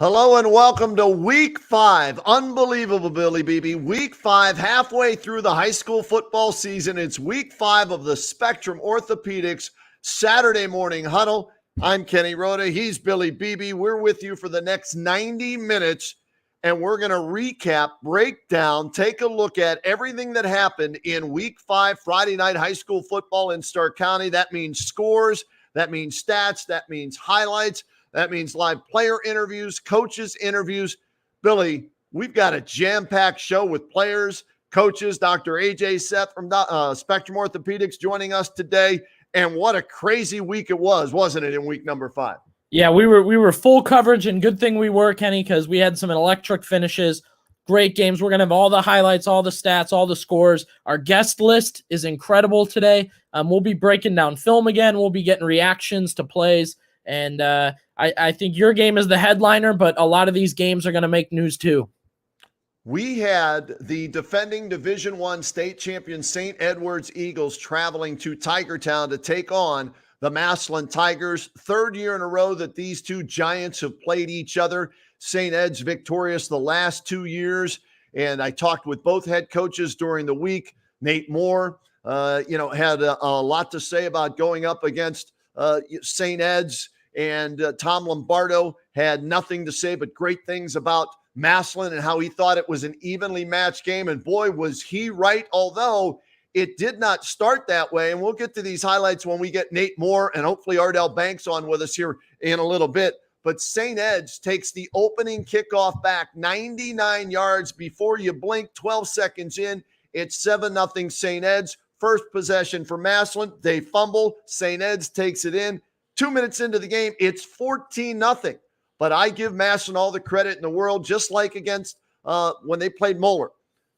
Hello and welcome to Week 5. Unbelievable, Billy Beebe. Week 5, halfway through the high school football season. It's Week 5 of the Spectrum Orthopedics Saturday morning huddle. I'm Kenny Rhoda. He's Billy Beebe. We're with you for the next 90 minutes, and we're going to recap, break down, take a look at everything that happened in Week 5 Friday night high school football in Stark County. That means scores, that means stats, that means highlights. That means live player interviews, coaches interviews. Billy, we've got a jam-packed show with players, coaches, Dr. A.J. Seth from Spectrum Orthopedics joining us today. And what a crazy week it was, wasn't it, in week number 5? Yeah, we were full coverage, and good thing we were, Kenny, because we had some electric finishes, great games. We're going to have all the highlights, all the stats, all the scores. Our guest list is incredible today. We'll be breaking down film again. We'll be getting reactions to plays. And I think your game is the headliner, but a lot of these games are going to make news too. We had the defending Division I state champion St. Edward's Eagles traveling to Tigertown to take on the Massillon Tigers. Third year in a row that these two giants have played each other. St. Ed's victorious the last 2 years. And I talked with both head coaches during the week. Nate Moore, had a lot to say about going up against St. Ed's. And Tom Lombardo had nothing to say but great things about Massillon and how he thought it was an evenly matched game. And boy, was he right, although it did not start that way. And we'll get to these highlights when we get Nate Moore and hopefully Ardell Banks on with us here in a little bit. But St. Ed's takes the opening kickoff back 99 yards before you blink, 12 seconds in. It's 7-0 St. Ed's. First possession for Massillon. They fumble. St. Ed's takes it in. 2 minutes into the game, it's 14-0. But I give Massillon all the credit in the world, just like against when they played Moeller.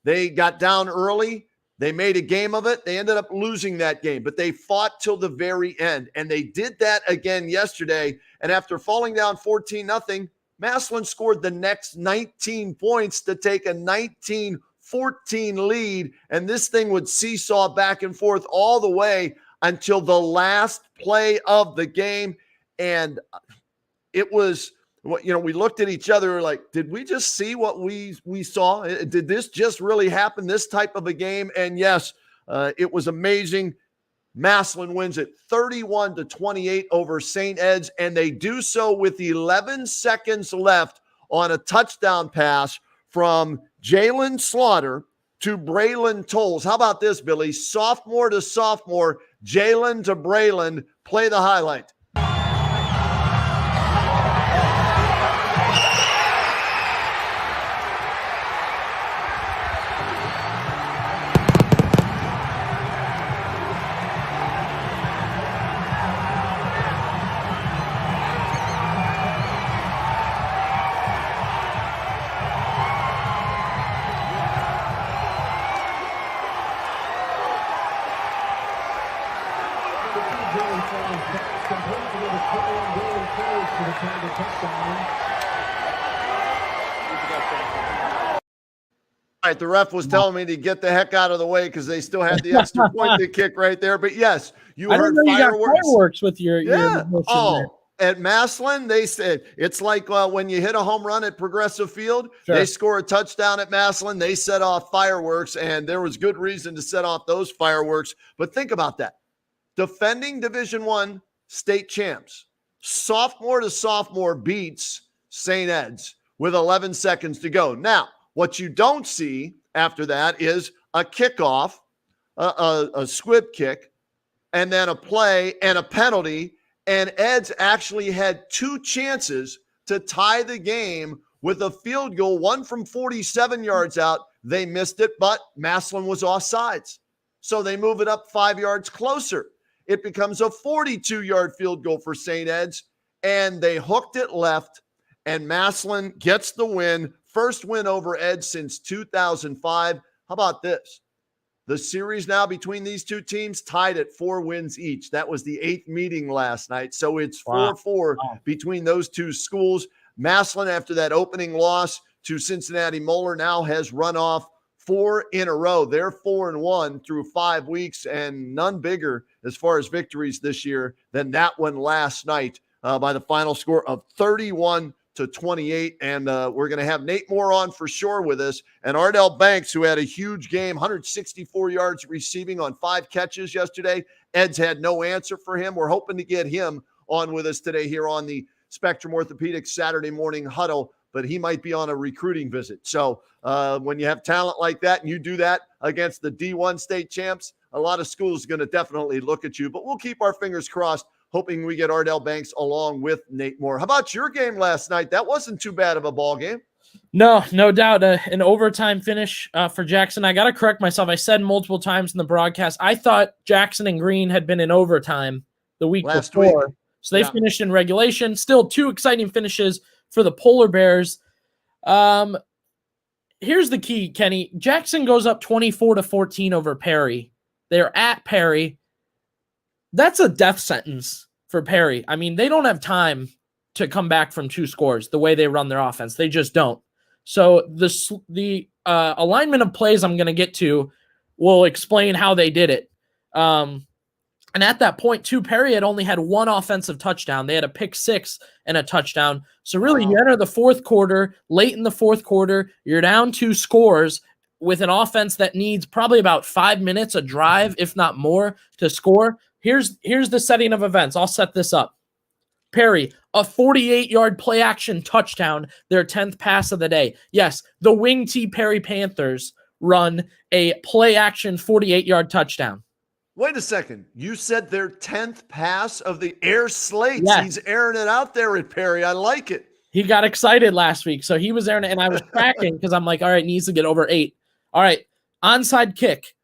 They got down early. They made a game of it. They ended up losing that game, but they fought till the very end. And they did that again yesterday. And after falling down 14-0, Massillon scored the next 19 points to take a 19-14 lead. And this thing would seesaw back and forth all the way until the last play of the game. And it was, we looked at each other like, did we just see what we saw? Did this just really happen, this type of a game? And yes, it was amazing. Massillon wins it 31-28 over St. Ed's, and they do so with 11 seconds left on a touchdown pass from Jalen Slaughter to Braylon Tolles. How about this, Billy? Sophomore to sophomore, Jalen to Braylon. Play the highlight. All right, the ref was telling me to get the heck out of the way because they still had the extra point to kick right there. But yes, you heard fireworks with your at Massillon, they said it's like when you hit a home run at Progressive Field, sure. They score a touchdown at Massillon, they set off fireworks, and there was good reason to set off those fireworks. But think about that. Defending Division I state champs, sophomore to sophomore beats St. Ed's with 11 seconds to go. Now, what you don't see after that is a kickoff, a squib kick, and then a play and a penalty. And Ed's actually had 2 chances to tie the game with a field goal, one from 47 yards out. They missed it, but Massillon was offsides. So they move it up 5 yards closer. It becomes a 42-yard field goal for St. Ed's, and they hooked it left, and Massillon gets the win. First win over Ed since 2005. How about this? The series now between these two teams tied at 4 wins each. That was the 8th meeting last night. So it's 4-4 between those two schools. Massillon, after that opening loss to Cincinnati Moeller, now has run off 4 in a row. They're 4-1 through 5 weeks, and none bigger as far as victories this year than that one last night by the final score of 31-28. to 28. And we're going to have Nate Moore on for sure with us. And Ardell Banks, who had a huge game, 164 yards receiving on 5 catches yesterday. Ed's had no answer for him. We're hoping to get him on with us today here on the Spectrum Orthopedics Saturday morning huddle, but he might be on a recruiting visit. So when you have talent like that and you do that against the D1 state champs, a lot of schools are going to definitely look at you. But we'll keep our fingers crossed, hoping we get Ardell Banks along with Nate Moore. How about your game last night? That wasn't too bad of a ball game. No doubt. An overtime finish for Jackson. I got to correct myself. I said multiple times in the broadcast, I thought Jackson and Green had been in overtime the week before. So they finished in regulation. Still 2 exciting finishes for the Polar Bears. Here's the key, Kenny. Jackson goes up 24-14 over Perry. They're at Perry. That's a death sentence for Perry. I mean, they don't have time to come back from 2 scores the way they run their offense. They just don't. So the alignment of plays I'm going to get to will explain how they did it. And at that point, too, Perry had only had 1 offensive touchdown. They had a pick 6 and a touchdown. So really, you enter the fourth quarter, late in the fourth quarter, you're down 2 scores with an offense that needs probably about 5 minutes a drive, if not more, to score. Here's the setting of events. I'll set this up. Perry, a 48-yard play-action touchdown, their 10th pass of the day. Yes, the Wing T Perry Panthers run a play-action 48-yard touchdown. Wait a second. You said their 10th pass of the air slates. Yes. He's airing it out there at Perry. I like it. He got excited last week, so he was airing it, and I was tracking because I'm like, all right, needs to get over 8. All right, onside kick.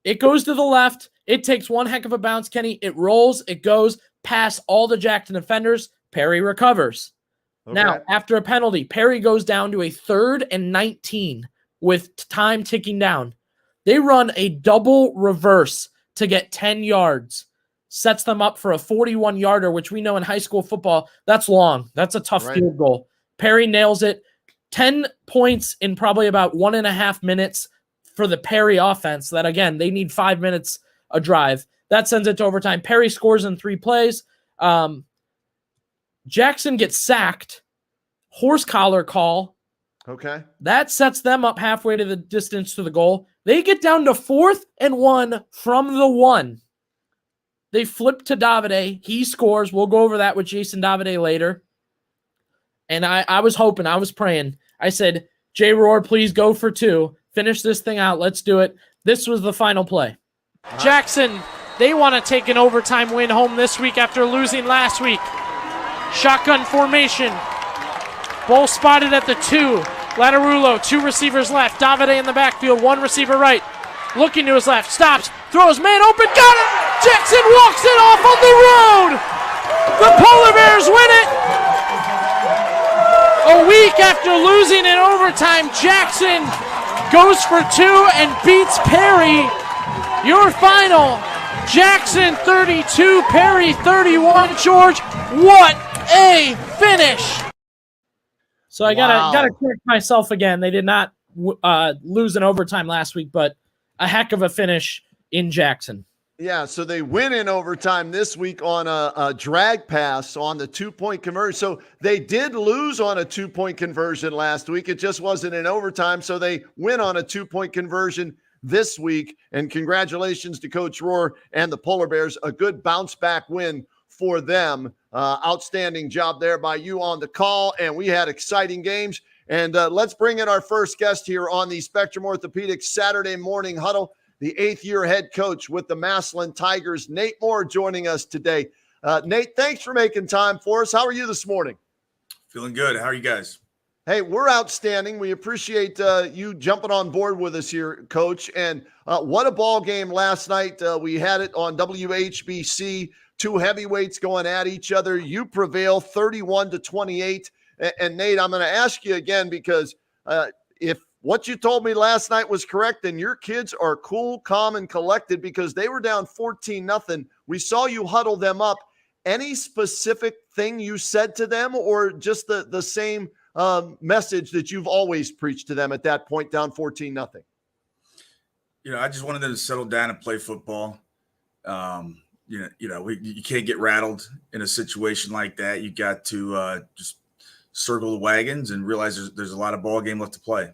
It goes to the left. It takes one heck of a bounce, Kenny. It rolls. It goes past all the Jackson defenders. Perry recovers. Okay. Now, after a penalty, Perry goes down to a 3rd and 19 with time ticking down. They run a double reverse to get 10 yards, sets them up for a 41-yarder, which we know in high school football, that's long. That's a tough field goal. Perry nails it. 10 points in probably about 1.5 minutes for the Perry offense that, again, they need 5 minutes a drive. That sends it to overtime. Perry scores in 3 plays. Jackson gets sacked. Horse collar call. Okay. That sets them up halfway to the distance to the goal. They get down to 4th and 1 from the 1. They flip to Davide. He scores. We'll go over that with Jason Davide later. And I was hoping, I was praying. I said, J. Roar, please go for 2. Finish this thing out. Let's do it. This was the final play. Jackson, they want to take an overtime win home this week after losing last week. Shotgun formation. Ball spotted at the 2. Lattarulo, 2 receivers left. Davide in the backfield, 1 receiver right. Looking to his left, stops, throws, man open, got it! Jackson walks it off on the road! The Polar Bears win it! A week after losing in overtime, Jackson goes for 2 and beats Perry. Your final, Jackson 32, Perry 31. George, what a finish! So I gotta correct myself again. They did not lose in overtime last week, but a heck of a finish in Jackson. Yeah, so they win in overtime this week on a drag pass on the 2-point conversion. So they did lose on a 2-point conversion last week. It just wasn't in overtime, so they win on a 2-point conversion this week. And congratulations to Coach Rohr and the Polar Bears. A good bounce-back win for them. Outstanding job there by you on the call, and we had exciting games. And let's bring in our first guest here on the Spectrum Orthopedics Saturday morning huddle, the 8th-year head coach with the Massillon Tigers, Nate Moore, joining us today. Nate, thanks for making time for us. How are you this morning? Feeling good. How are you guys? Hey, we're outstanding. We appreciate you jumping on board with us here, Coach. And what a ball game last night. We had it on Whbc. 2 heavyweights going at each other. You prevail 31-28. And Nate, I'm going to ask you again because if what you told me last night was correct, then your kids are cool, calm, and collected because they were down 14-0. We saw you huddle them up. Any specific thing you said to them or just the same message that you've always preached to them at that point, down 14-0? I just wanted them to settle down and play football. You can't get rattled in a situation like that. You got to just circle the wagons and realize there's a lot of ball game left to play.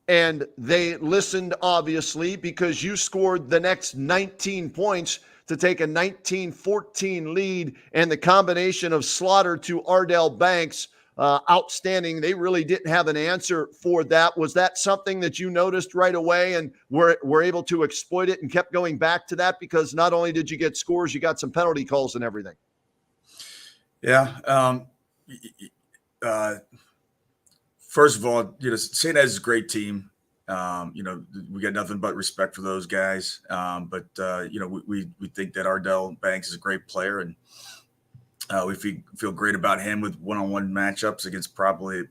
And they listened, obviously, because you scored the next 19 points to take a 19-14 lead, and the combination of Slaughter to Ardell Banks, outstanding. They really didn't have an answer for that. Was that something that you noticed right away and were able to exploit it and kept going back to that? Because not only did you get scores, you got some penalty calls and everything. Yeah. First of all, St. Ed's is a great team. We got nothing but respect for those guys. But we think that Ardell Banks is a great player, and we feel great about him with one-on-one matchups against probably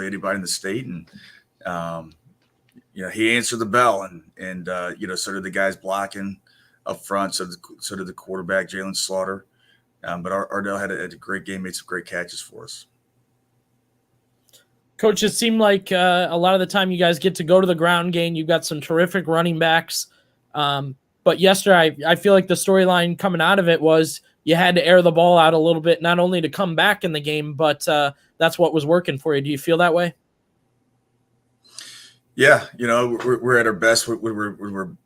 anybody in the state. And he answered the bell, and so did the guys blocking up front. So did the quarterback, Jalen Slaughter. But Ardell had a great game, made some great catches for us. Coach, it seemed like a lot of the time you guys get to go to the ground game. You've got some terrific running backs. But yesterday, I feel like the storyline coming out of it was you had to air the ball out a little bit, not only to come back in the game, but that's what was working for you. Do you feel that way? Yeah, we're at our best. We're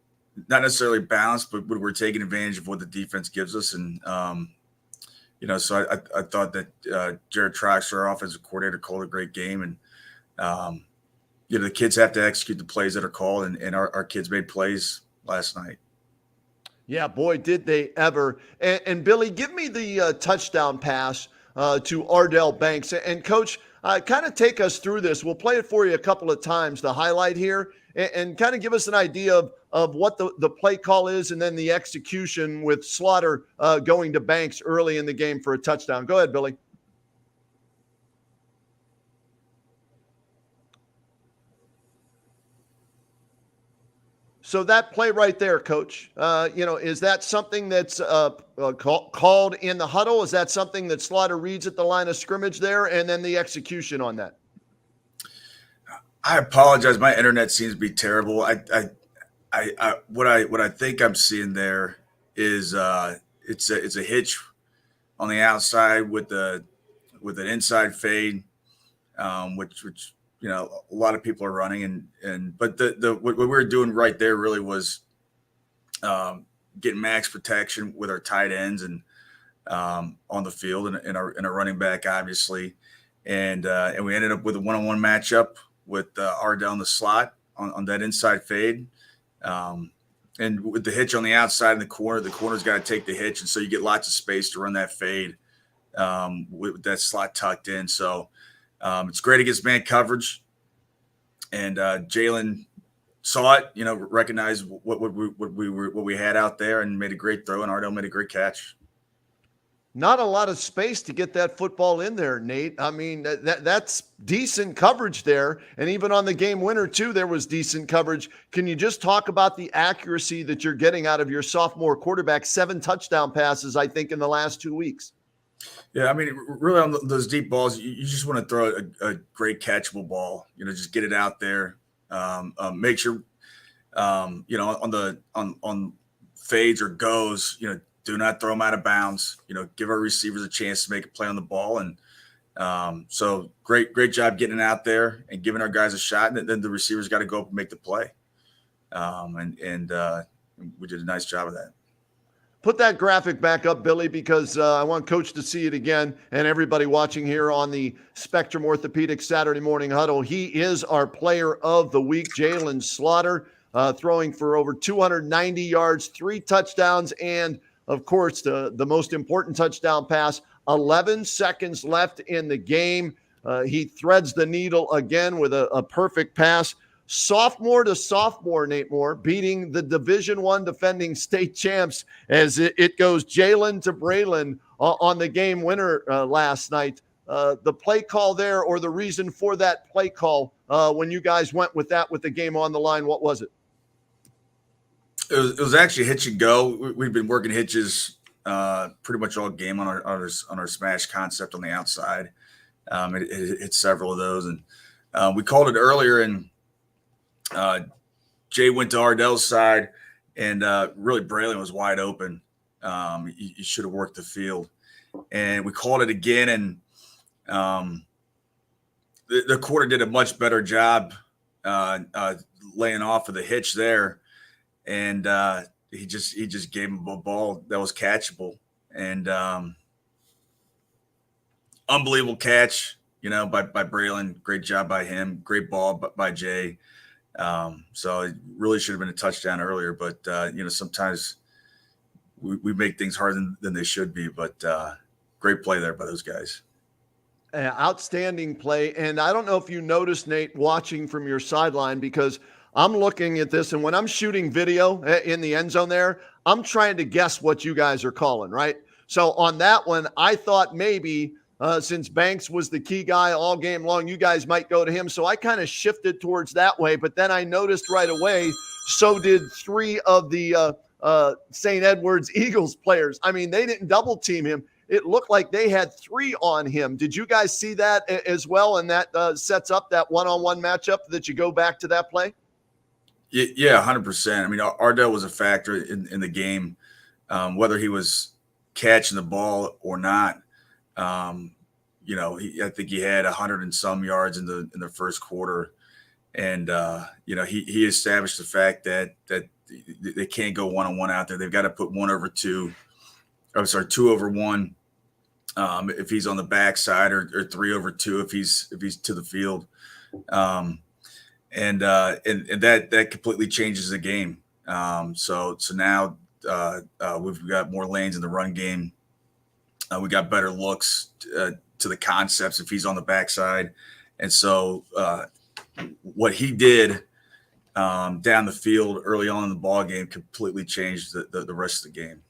not necessarily balanced, but we're taking advantage of what the defense gives us. And, so I thought that Jared Traxler, our offensive coordinator, called a great game. And, the kids have to execute the plays that are called, and our kids made plays last night. Yeah, boy, did they ever. And Billy, give me the touchdown pass to Ardell Banks. And, Coach, kind of take us through this. We'll play it for you a couple of times, the highlight here, and kind of give us an idea of what the play call is and then the execution with Slaughter going to Banks early in the game for a touchdown. Go ahead, Billy. So that play right there, Coach, is that something that's called in the huddle? Is that something that Slaughter reads at the line of scrimmage there, and then the execution on that? I apologize. My internet seems to be terrible. What I think I'm seeing there is it's a hitch on the outside with an inside fade, which a lot of people are running, but what we were doing right there really was getting max protection with our tight ends and on the field and our running back, obviously, and we ended up with a one-on-one matchup with Ardell in the slot on that inside fade, and with the hitch on the outside in the corner's got to take the hitch, and so you get lots of space to run that fade with that slot tucked in. So. It's great against man coverage, and Jalen saw it, recognized what we had out there, and made a great throw, and Ardell made a great catch. Not a lot of space to get that football in there, Nate. I mean, that's decent coverage there, and even on the game winner too, there was decent coverage. Can you just talk about the accuracy that you're getting out of your sophomore quarterback? 7 touchdown passes, I think, in the last 2 weeks. Yeah, I mean, really on those deep balls, you just want to throw a great catchable ball. Just get it out there. Make sure, on fades or goes, do not throw them out of bounds. Give our receivers a chance to make a play on the ball. And so great job getting it out there and giving our guys a shot. And then the receivers got to go up and make the play. And we did a nice job of that. Put that graphic back up, Billy, because I want Coach to see it again, and everybody watching here on the Spectrum Orthopedics Saturday Morning Huddle. He is our player of the week, Jalen Slaughter, throwing for over 290 yards, 3 touchdowns, and, of course, the most important touchdown pass, 11 seconds left in the game. He threads the needle again with a perfect pass. Sophomore to sophomore, Nate Moore, beating the Division I defending state champs as it goes Jalen to Braylon on the game winner last night. The play call there, or the reason for that play call when you guys went with that with the game on the line, what was it? It was actually hitch and go. We've been working hitches pretty much all game on our smash concept on the outside. It hit several of those, and we called it earlier, and Jay went to Ardell's side, and really Braylon was wide open. He should have worked the field, and we called it again, and The quarter did a much better job laying off of the hitch there, and he just gave him a ball that was catchable, and unbelievable catch, by Braylon. Great job by him. Great ball by Jay. So it really should have been a touchdown earlier, but sometimes we make things harder than they should be. But great play there by those guys. Outstanding play. And I don't know if you noticed, Nate, watching from your sideline, because I'm looking at this, and when I'm shooting video in the end zone there, I'm trying to guess what you guys are calling, right? So on that one, I thought maybe since Banks was the key guy all game long, you guys might go to him. So I kind of shifted towards that way. But then I noticed right away, so did three of the St. Edwards Eagles players. I mean, they didn't double team him. It looked like they had three on him. Did you guys see that as well? And that sets up that one-on-one matchup that you go back to that play? Yeah, 100%. I mean, Ardell was a factor in the game, whether he was catching the ball or not. I think he had 100 and some yards in the first quarter. And, he established the fact that they can't go one-on-one out there. They've got to put 2 over 1. If he's on the backside, or 3 over 2 if he's to the field, and that completely changes the game. So now we've got more lanes in the run game. We got better looks to the concepts if he's on the backside, and so what he did down the field early on in the ball game completely changed the rest of the game.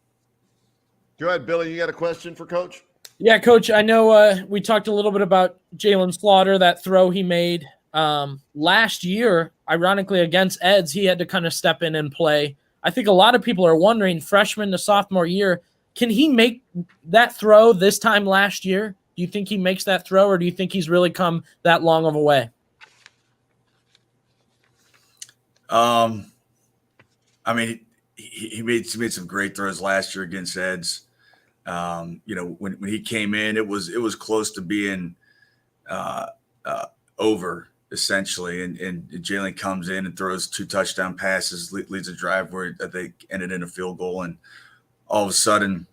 Go ahead, Billy. You got a question for Coach? Yeah, Coach, I know we talked a little bit about Jalen Slaughter, that throw he made last year, ironically against Eds. He had to kind of step in and play. I think a lot of people are wondering, freshman to sophomore year, can he make that throw this time last year? Do you think he makes that throw, or do you think he's really come that long of a way? I mean, he made some great throws last year against Eds. When he came in, it was close to being over essentially, and Jalen comes in and throws 2 touchdown passes, leads a drive where they ended in a field goal, and all of a sudden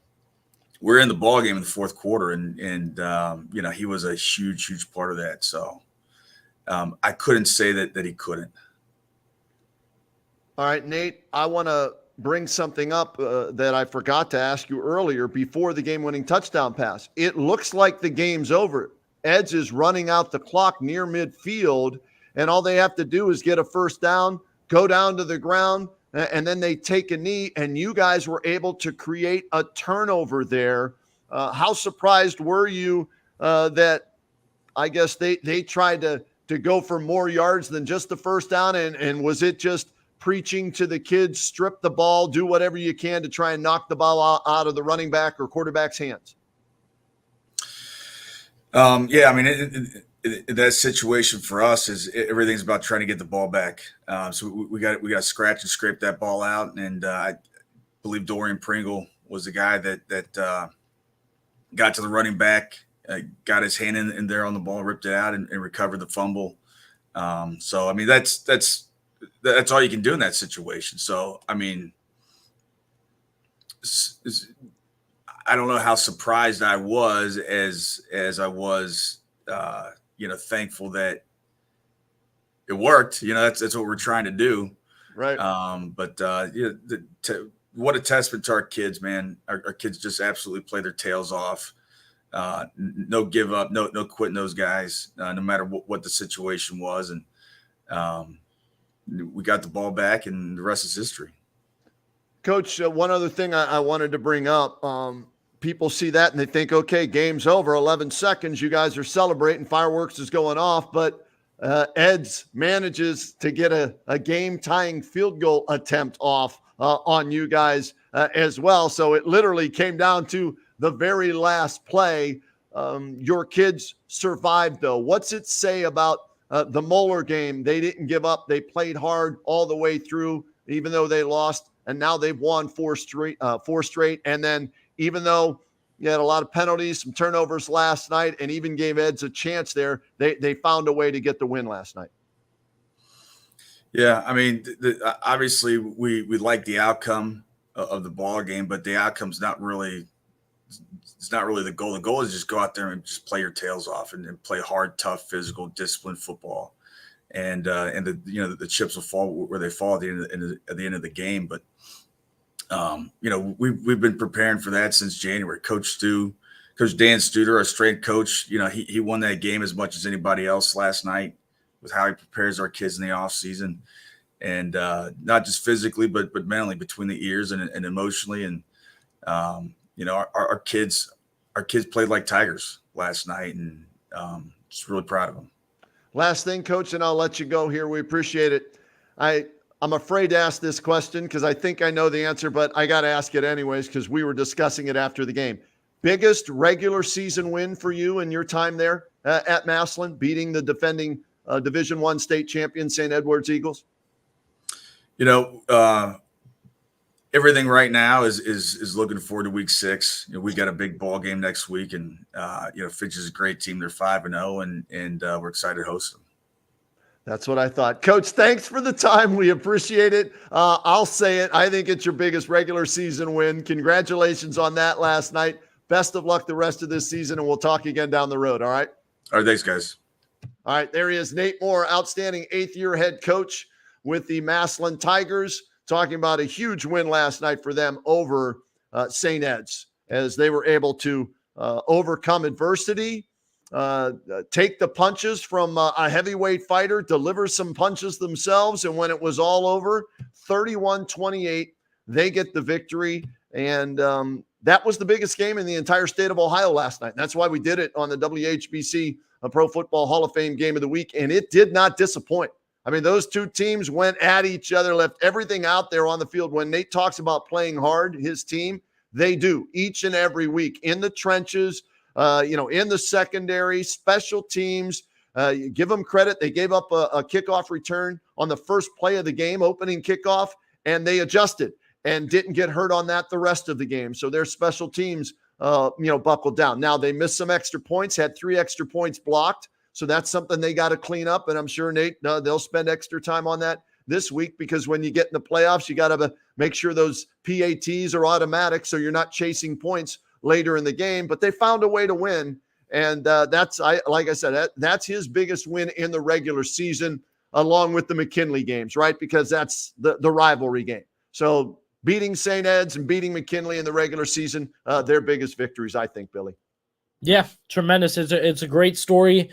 we're in the ball game in the fourth quarter, and he was a huge part of that. So I couldn't say that he couldn't. All right, Nate, I want to bring something up that I forgot to ask you earlier before the game-winning touchdown pass. It looks like the game's over. Eds is running out the clock near midfield, and all they have to do is get a first down, go down to the ground, and then they take a knee, and you guys were able to create a turnover there. How surprised were you that I guess they tried to go for more yards than just the first down, and was it just preaching to the kids, strip the ball, do whatever you can to try and knock the ball out of the running back or quarterback's hands? Yeah, I mean, that situation for us is everything's about trying to get the ball back. So we got to scratch and scrape that ball out. And I believe Dorian Pringle was the guy that got to the running back, got his hand in there on the ball, ripped it out, and recovered the fumble. So I mean, that's all you can do in that situation. So, I mean, I don't know how surprised I was as I was, thankful that it worked. That's what we're trying to do. Right. What a testament to our kids, man. Our kids just absolutely play their tails off. No give up, no quitting those guys, no matter what the situation was. And, we got the ball back, and the rest is history. Coach, one other thing I wanted to bring up. People see that and they think, okay, game's over, 11 seconds. You guys are celebrating, fireworks is going off. But Eds manages to get a game-tying field goal attempt off on you guys as well. So it literally came down to the very last play. Your kids survived, though. What's it say about the Moeller game? They didn't give up. They played hard all the way through, even though they lost, and now they've won four straight. And then even though You had a lot of penalties, some turnovers last night, and even gave Eds a chance there. They found a way to get the win last night. Yeah, I mean, obviously we like the outcome of the ball game, but the outcome's not really the goal. The goal is just go out there and just play your tails off and play hard, tough, physical, disciplined football. And the chips will fall where they fall at the end of the game. But we've been preparing for that since January. Coach Dan Studer, our strength coach, he won that game as much as anybody else last night with how he prepares our kids in the off season, and not just physically, but mentally, between the ears and emotionally. And our kids played like tigers last night, and just really proud of them. Last thing, Coach, and I'll let you go here. We appreciate it. I'm afraid to ask this question because I think I know the answer, but I got to ask it anyways because we were discussing it after the game. Biggest regular season win for you in your time there at Massillon, beating the defending Division I state champion St. Edward's Eagles? Everything right now is looking forward to week 6. We got a big ball game next week, and Finch is a great team. They're 5-0, and we're excited to host them. That's what I thought. Coach, thanks for the time. We appreciate it. I'll say it. I think it's your biggest regular season win. Congratulations on that last night. Best of luck the rest of this season, and we'll talk again down the road. All right? All right, thanks, guys. All right, there he is, Nate Moore, outstanding 8th-year head coach with the Massillon Tigers, talking about a huge win last night for them over St. Ed's as they were able to overcome adversity, take the punches from a heavyweight fighter, deliver some punches themselves, and when it was all over, 31-28, they get the victory. And that was the biggest game in the entire state of Ohio last night. That's why we did it on the Whbc Pro Football Hall of Fame Game of the Week, and it did not disappoint. I mean, those two teams went at each other, left everything out there on the field. When Nate talks about playing hard, his team, they do each and every week in the trenches, in the secondary, special teams. You give them credit. They gave up a kickoff return on the first play of the game, opening kickoff, and they adjusted and didn't get hurt on that the rest of the game. So their special teams, buckled down. Now they missed some extra points, had 3 extra points blocked. So that's something they got to clean up. And I'm sure, Nate, they'll spend extra time on that this week because when you get in the playoffs, you got to make sure those PATs are automatic so you're not chasing points later in the game. But they found a way to win. And that's his biggest win in the regular season, along with the McKinley games, right? Because that's the rivalry game. So beating St. Ed's and beating McKinley in the regular season, their biggest victories, I think, Billy. Yeah, tremendous. It's a great story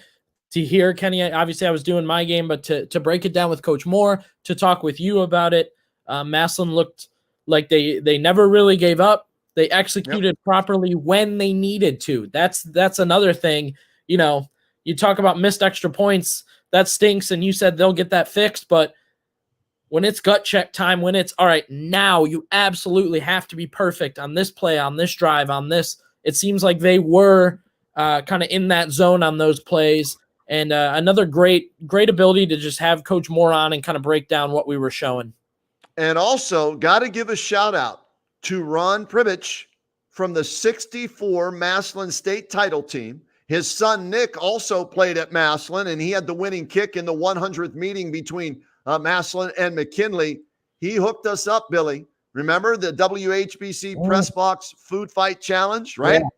to hear, Kenny. Obviously, I was doing my game, but to break it down with Coach Moore, to talk with you about it, Massillon looked like they never really gave up. They executed properly when they needed to. That's another thing. You talk about missed extra points, that stinks, and you said they'll get that fixed, but when it's gut check time, when it's, all right, now you absolutely have to be perfect on this play, on this drive, on this, it seems like they were kind of in that zone on those plays. And another great ability to just have Coach Moore on and kind of break down what we were showing. And also got to give a shout out to Ron Pribich from the 64 Massillon state title team. His son, Nick, also played at Massillon, and he had the winning kick in the 100th meeting between Massillon and McKinley. He hooked us up, Billy. Remember the WHBC Press Box Food Fight Challenge, right? Yeah.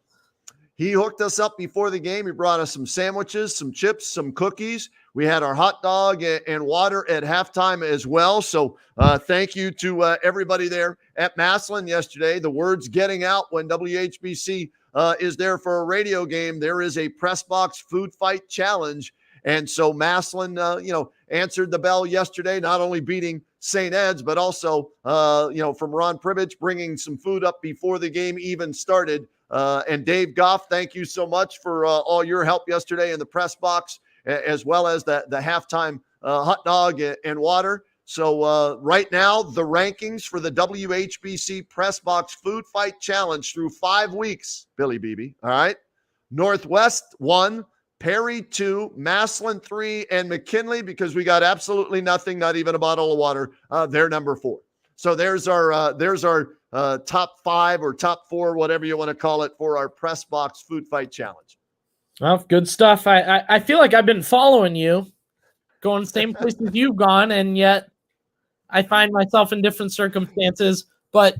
He hooked us up before the game. He brought us some sandwiches, some chips, some cookies. We had our hot dog and water at halftime as well. So thank you to everybody there at Massillon yesterday. The word's getting out when WHBC is there for a radio game. There is a Press Box Food Fight Challenge. And so Massillon, answered the bell yesterday, not only beating St. Ed's, but also, from Ron Pribich, bringing some food up before the game even started. And Dave Goff, thank you so much for all your help yesterday in the press box, as well as the halftime hot dog and water. So right now, the rankings for the WHBC Press Box Food Fight Challenge through 5 weeks, Billy Beebe, all right? Northwest 1, Perry 2, Massillon 3, and McKinley, because we got absolutely nothing, not even a bottle of water, they're number 4. So there's our top 5 or top 4, whatever you want to call it, for our Press Box Food Fight Challenge. Well, good stuff. I feel like I've been following you, going the same places you've gone, and yet I find myself in different circumstances. But,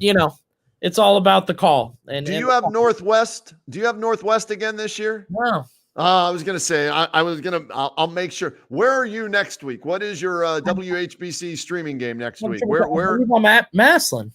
it's all about the call. And Do you have Northwest? Do you have Northwest again this year? No. I was going to say, I'll make sure. Where are you next week? What is your WHBC streaming game next week? Where? I'm at Massillon.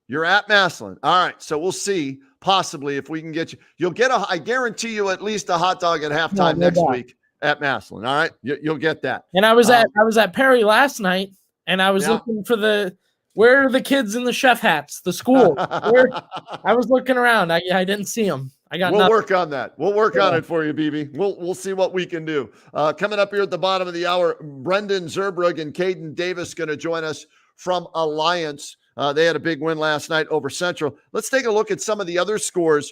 You're at Massillon. All right. So we'll see possibly if we can get you. You'll get I guarantee you at least a hot dog at halftime next week at Massillon. All right. You'll get that. And I was at Perry last night, and I was looking for where are the kids in the chef hats, the school? I was looking around. I didn't see them. We'll work on that. We'll work on it for you, BB. We'll see what we can do. Coming up here at the bottom of the hour, Brendan Zerbrug and Caden Davis going to join us from Alliance. They had a big win last night over Central. Let's take a look at some of the other scores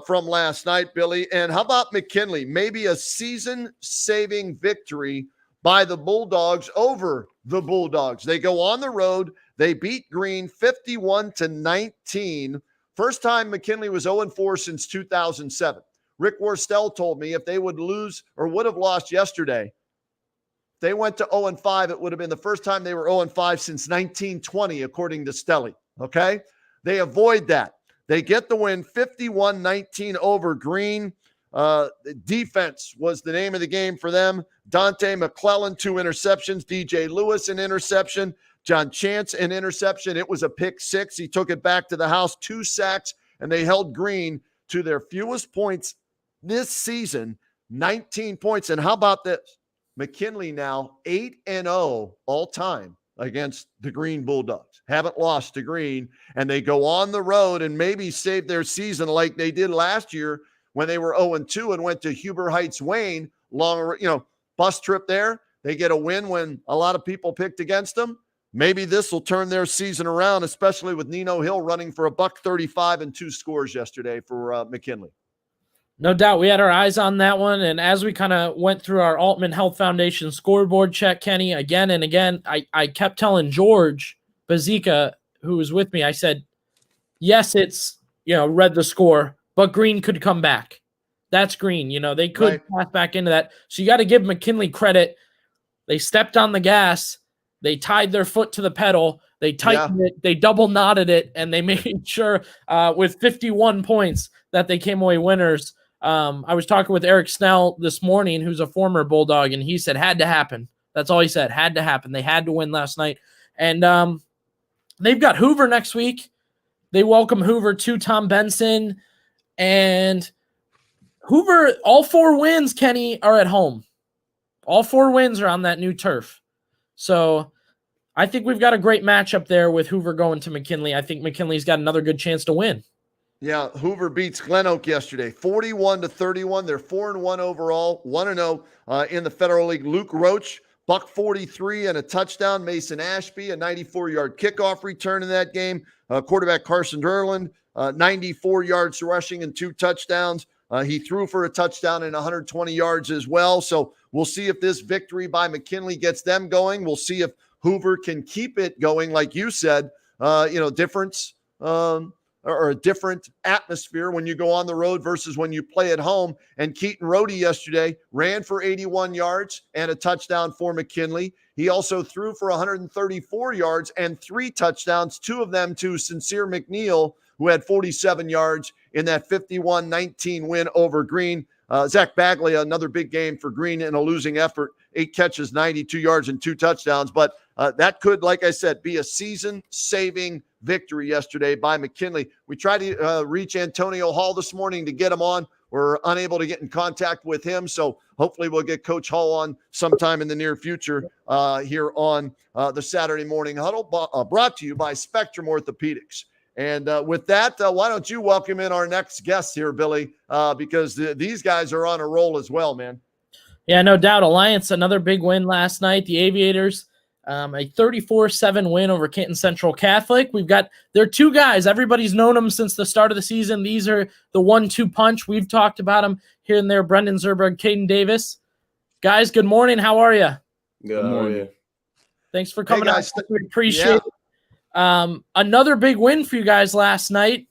from last night, Billy. And how about McKinley? Maybe a season-saving victory by the Bulldogs over the Bulldogs. They go on the road. They beat Green 51-19. First time McKinley was 0-4 since 2007. Rick Worstel told me if they would lose or would have lost yesterday, they went to 0-5. It would have been the first time they were 0-5 since 1920, according to Stelly. Okay? They avoid that. They get the win 51-19 over Green. Defense was the name of the game for them. Dante McClellan, 2 interceptions. DJ Lewis, an interception. John Chance, an interception. It was a pick 6. He took it back to the house, 2 sacks, and they held Green to their fewest points this season, 19 points. And how about this? McKinley now 8-0 all time against the Green Bulldogs. Haven't lost to Green, and they go on the road and maybe save their season like they did last year when they were 0-2 and went to Huber Heights Wayne. Bus trip there. They get a win when a lot of people picked against them. Maybe this will turn their season around, especially with Nino Hill running for $135 and 2 scores yesterday for McKinley. No doubt. We had our eyes on that one. And as we kind of went through our Altman Health Foundation scoreboard check, Kenny, again and again, I kept telling George Bazika, who was with me, I said, yes, it's, read the score, but Green could come back. That's Green. They could pass back into that. So you got to give McKinley credit. They stepped on the gas. They tied their foot to the pedal. They tightened it. They double knotted it, and they made sure with 51 points that they came away winners. I was talking with Eric Snell this morning, who's a former Bulldog, and he said had to happen. That's all he said. Had to happen. They had to win last night. And they've got Hoover next week. They welcome Hoover to Tom Benson. And Hoover, all 4 wins, Kenny, are at home. All 4 wins are on that new turf. So I think we've got a great matchup there with Hoover going to McKinley. I think McKinley's got another good chance to win. Yeah, Hoover beats Glen Oak yesterday, 41-31. They're 4-1 overall, 1-0 in the Federal League. Luke Roach, $143 and a touchdown. Mason Ashby, a 94-yard kickoff return in that game. Quarterback Carson Derland, 94 yards rushing and 2 touchdowns. He threw for a touchdown and 120 yards as well. So we'll see if this victory by McKinley gets them going. We'll see if Hoover can keep it going, like you said, difference or a different atmosphere when you go on the road versus when you play at home. And Keaton Rohde yesterday ran for 81 yards and a touchdown for McKinley. He also threw for 134 yards and 3 touchdowns, 2 of them to Sincere McNeil, who had 47 yards in that 51-19 win over Green. Zach Bagley, another big game for Green in a losing effort, 8 catches, 92 yards, and 2 touchdowns. But that could, like I said, be a season-saving victory yesterday by McKinley. We tried to reach Antonio Hall this morning to get him on. We're unable to get in contact with him, so hopefully we'll get Coach Hall on sometime in the near future here on the Saturday Morning Huddle, brought to you by Spectrum Orthopedics. And with that, why don't you welcome in our next guest here, Billy, because these guys are on a roll as well, man. Yeah, no doubt. Alliance, another big win last night. The Aviators, a 34-7 win over Canton Central Catholic. We've got there are 2 guys. Everybody's known them since the start of the season. These are the 1-2 punch. We've talked about them here and there. Brendan Zerberg, Caden Davis. Guys, good morning. How are you? Good morning. Thanks for coming guys, out. We appreciate it. Another big win for you guys last night.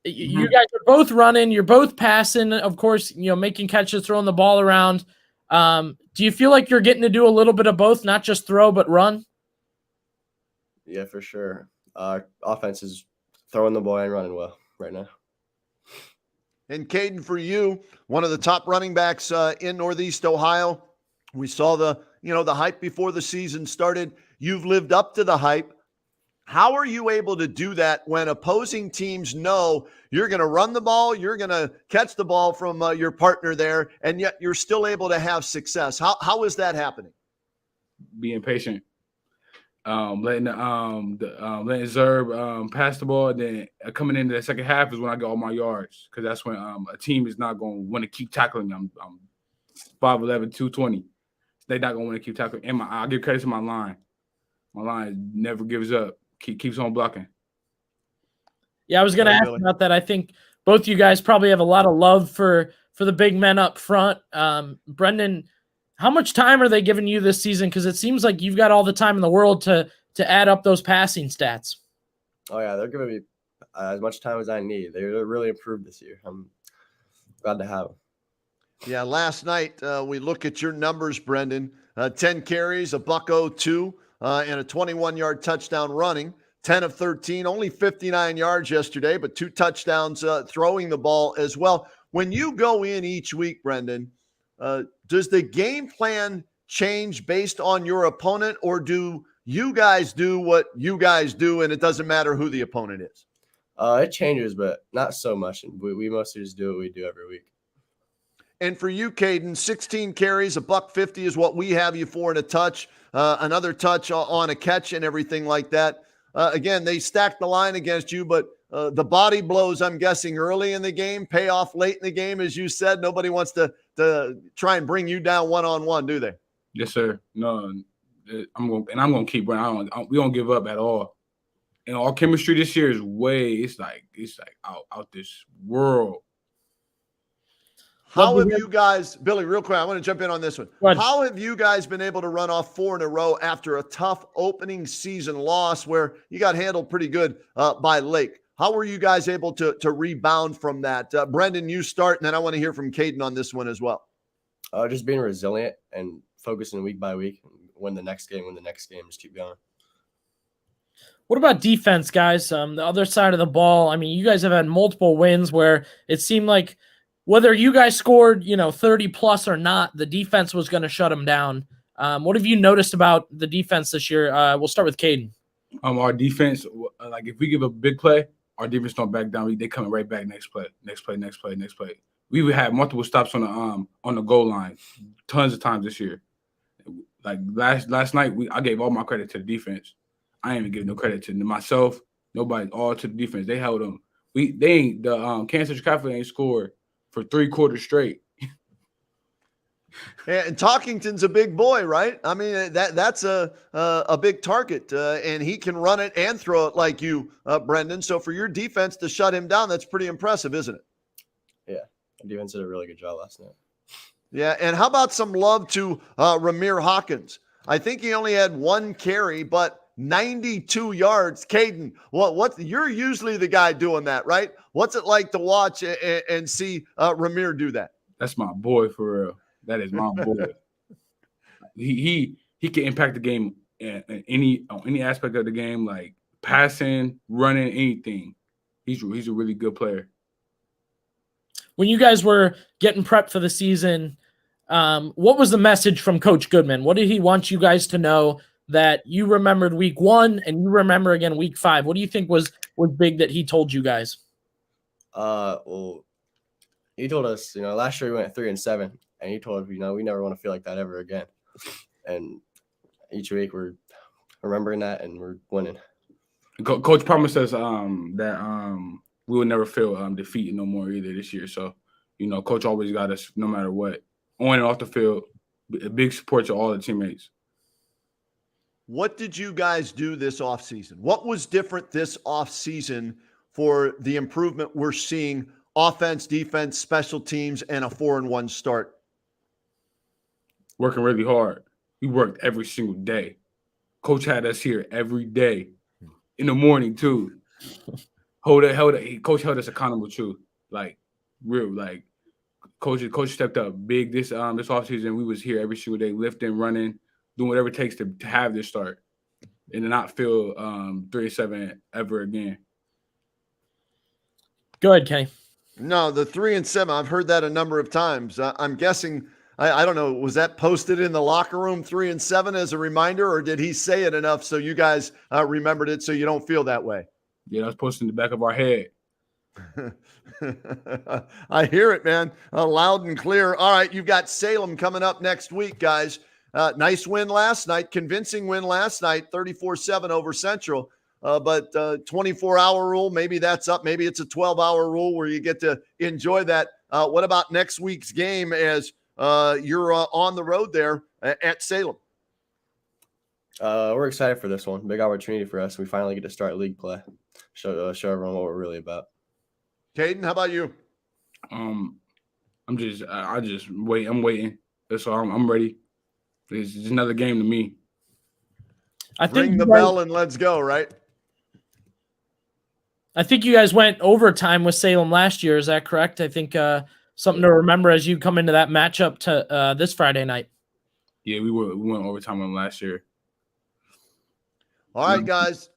You guys are both running. You're both passing. Of course, making catches, throwing the ball around. Do you feel like you're getting to do a little bit of both, not just throw, but run? Yeah, for sure. Our offense is throwing the ball and running well right now. And Caden, for you, one of the top running backs in Northeast Ohio. We saw the hype before the season started. You've lived up to the hype. How are you able to do that when opposing teams know you're going to run the ball, you're going to catch the ball from your partner there, and yet you're still able to have success? How is that happening? Being patient, letting Zerb pass the ball, and then coming into the second half is when I get all my yards, because that's when a team is not going to want to keep tackling me. I'm 5'11", 220. They're not going to want to keep tackling. And I'll give credit to my line. My line never gives up. Keeps on blocking. Yeah, I was going to ask about that. I think both you guys probably have a lot of love for the big men up front. Brendan, how much time are they giving you this season? Because it seems like you've got all the time in the world to add up those passing stats. Oh, yeah, they're giving me as much time as I need. They're really improved this year. I'm glad to have them. Yeah, last night we look at your numbers, Brendan. 10 carries, $102. And a 21-yard touchdown running, 10 of 13, only 59 yards yesterday, but 2 touchdowns throwing the ball as well. When you go in each week, Brendan, does the game plan change based on your opponent, or do you guys do what you guys do and it doesn't matter who the opponent is? It changes, but not so much. We mostly just do what we do every week. And for you, Caden, 16 carries, $150 is what we have you for in a touch. Another touch on a catch and everything like that. Again, they stacked the line against you, but the body blows, I'm guessing, early in the game, pay off late in the game, as you said. Nobody wants to try and bring you down one-on-one, do they? Yes, sir. No, I'm going to keep running. We don't give up at all. And our chemistry this year is it's like out this world. How have you guys, Billy, real quick, I want to jump in on this one. How have you guys been able to run off 4 in a row after a tough opening season loss where you got handled pretty good by Lake? How were you guys able to rebound from that? Brendan, you start, and then I want to hear from Caden on this one as well. Just being resilient and focusing week by week. Win the next game, just keep going. What about defense, guys? The other side of the ball, I mean, you guys have had multiple wins where it seemed like whether you guys scored, 30 plus or not, the defense was going to shut them down. What have you noticed about the defense this year? We'll start with Caden. Our defense, like if we give a big play, our defense don't back down. They coming right back next play. We would have multiple stops on the goal line, tons of times this year. Like last night, I gave all my credit to the defense. I ain't even give no credit to myself. Nobody, all to the defense. They held them. Kansas Catholic ain't scored for 3 quarters straight. And Talkington's a big boy, right? I mean, that's a big target, and he can run it and throw it like you, Brendan. So for your defense to shut him down, that's pretty impressive, isn't it? Yeah, the defense did a really good job last night. Yeah, and how about some love to Ramire Hawkins? I think he only had 1 carry, but 92 yards. Caden, you're usually the guy doing that, right? What's it like to watch and see Ramire do that? That's my boy, for real. That is my boy. He can impact the game in any aspect of the game, like passing, running, anything. He's a really good player. When you guys were getting prepped for the season, what was the message from Coach Goodman? What did he want you guys to know that you remembered week 1 and you remember again week 5? What do you think was big that he told you guys? Well, he told us, last year we went 3-7, and he told us, we never want to feel like that ever again. And each week we're remembering that and we're winning. Coach promised us that we would never feel defeated no more either this year. So, Coach always got us no matter what, on and off the field. A big support to all the teammates. What did you guys do this offseason? What was different this offseason for the improvement we're seeing, offense, defense, special teams, and a 4-1 start? Working really hard. We worked every single day. Coach had us here every day. in the morning too. Coach held us accountable too. Like real, like coach stepped up big this offseason. We was here every single day, lifting, running, doing whatever it takes to have this start and to not feel 3-7 ever again. Go ahead, Kenny. No, the 3-7. I've heard that a number of times. I'm guessing. I don't know. Was that posted in the locker room 3-7 as a reminder, or did he say it enough so you guys remembered it so you don't feel that way? Yeah, that's posted in the back of our head. I hear it, man. Loud and clear. All right, you've got Salem coming up next week, guys. Nice win last night, convincing win last night, 34-7 over Central. But 24-hour rule, maybe that's up. Maybe it's a 12-hour rule where you get to enjoy that. What about next week's game as you're on the road there at Salem? We're excited for this one. Big opportunity for us. We finally get to start league play. Show everyone what we're really about. Caden, how about you? I just wait. I'm waiting. That's all. I'm ready. It's just another game to me. I think Ring the bell and let's go, right? I think you guys went overtime with Salem last year. Is that correct? I think something to remember as you come into that matchup to this Friday night. Yeah, we went overtime on last year. All right, guys.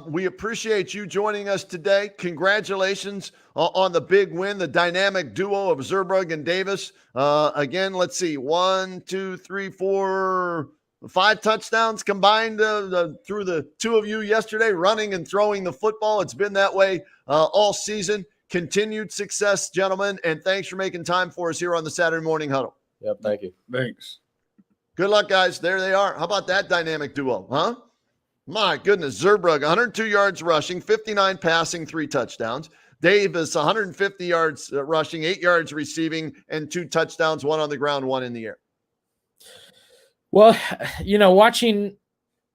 We appreciate you joining us today. Congratulations on the big win, the dynamic duo of Zerbrugg and Davis. Again, let's see, 1, 2, 3, 4, 5 touchdowns combined through the two of you yesterday, running and throwing the football. It's been that way all season. Continued success, gentlemen, and thanks for making time for us here on the Saturday Morning Huddle. Yep, thank you. Thanks. Good luck, guys. There they are. How about that dynamic duo, huh? My goodness, Zerbrugg, 102 yards rushing, 59 passing, 3 touchdowns. Davis, 150 yards rushing, 8 yards receiving, and 2 touchdowns, 1 on the ground, 1 in the air. Well, watching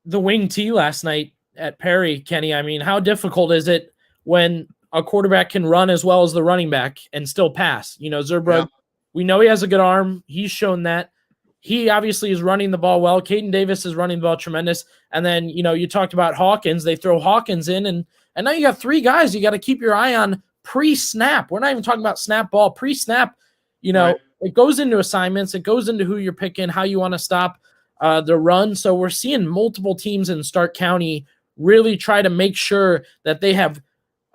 the wing T last night at Perry, Kenny, I mean, how difficult is it when a quarterback can run as well as the running back and still pass? Zerbrugg, we know he has a good arm. He's shown that. He obviously is running the ball well. Caden Davis is running the ball tremendous. And then, you talked about Hawkins. They throw Hawkins in, and now you got 3 guys you got to keep your eye on pre-snap. We're not even talking about snap ball. Pre-snap, right. It goes into assignments. It goes into who you're picking, how you want to stop the run. So we're seeing multiple teams in Stark County really try to make sure that they have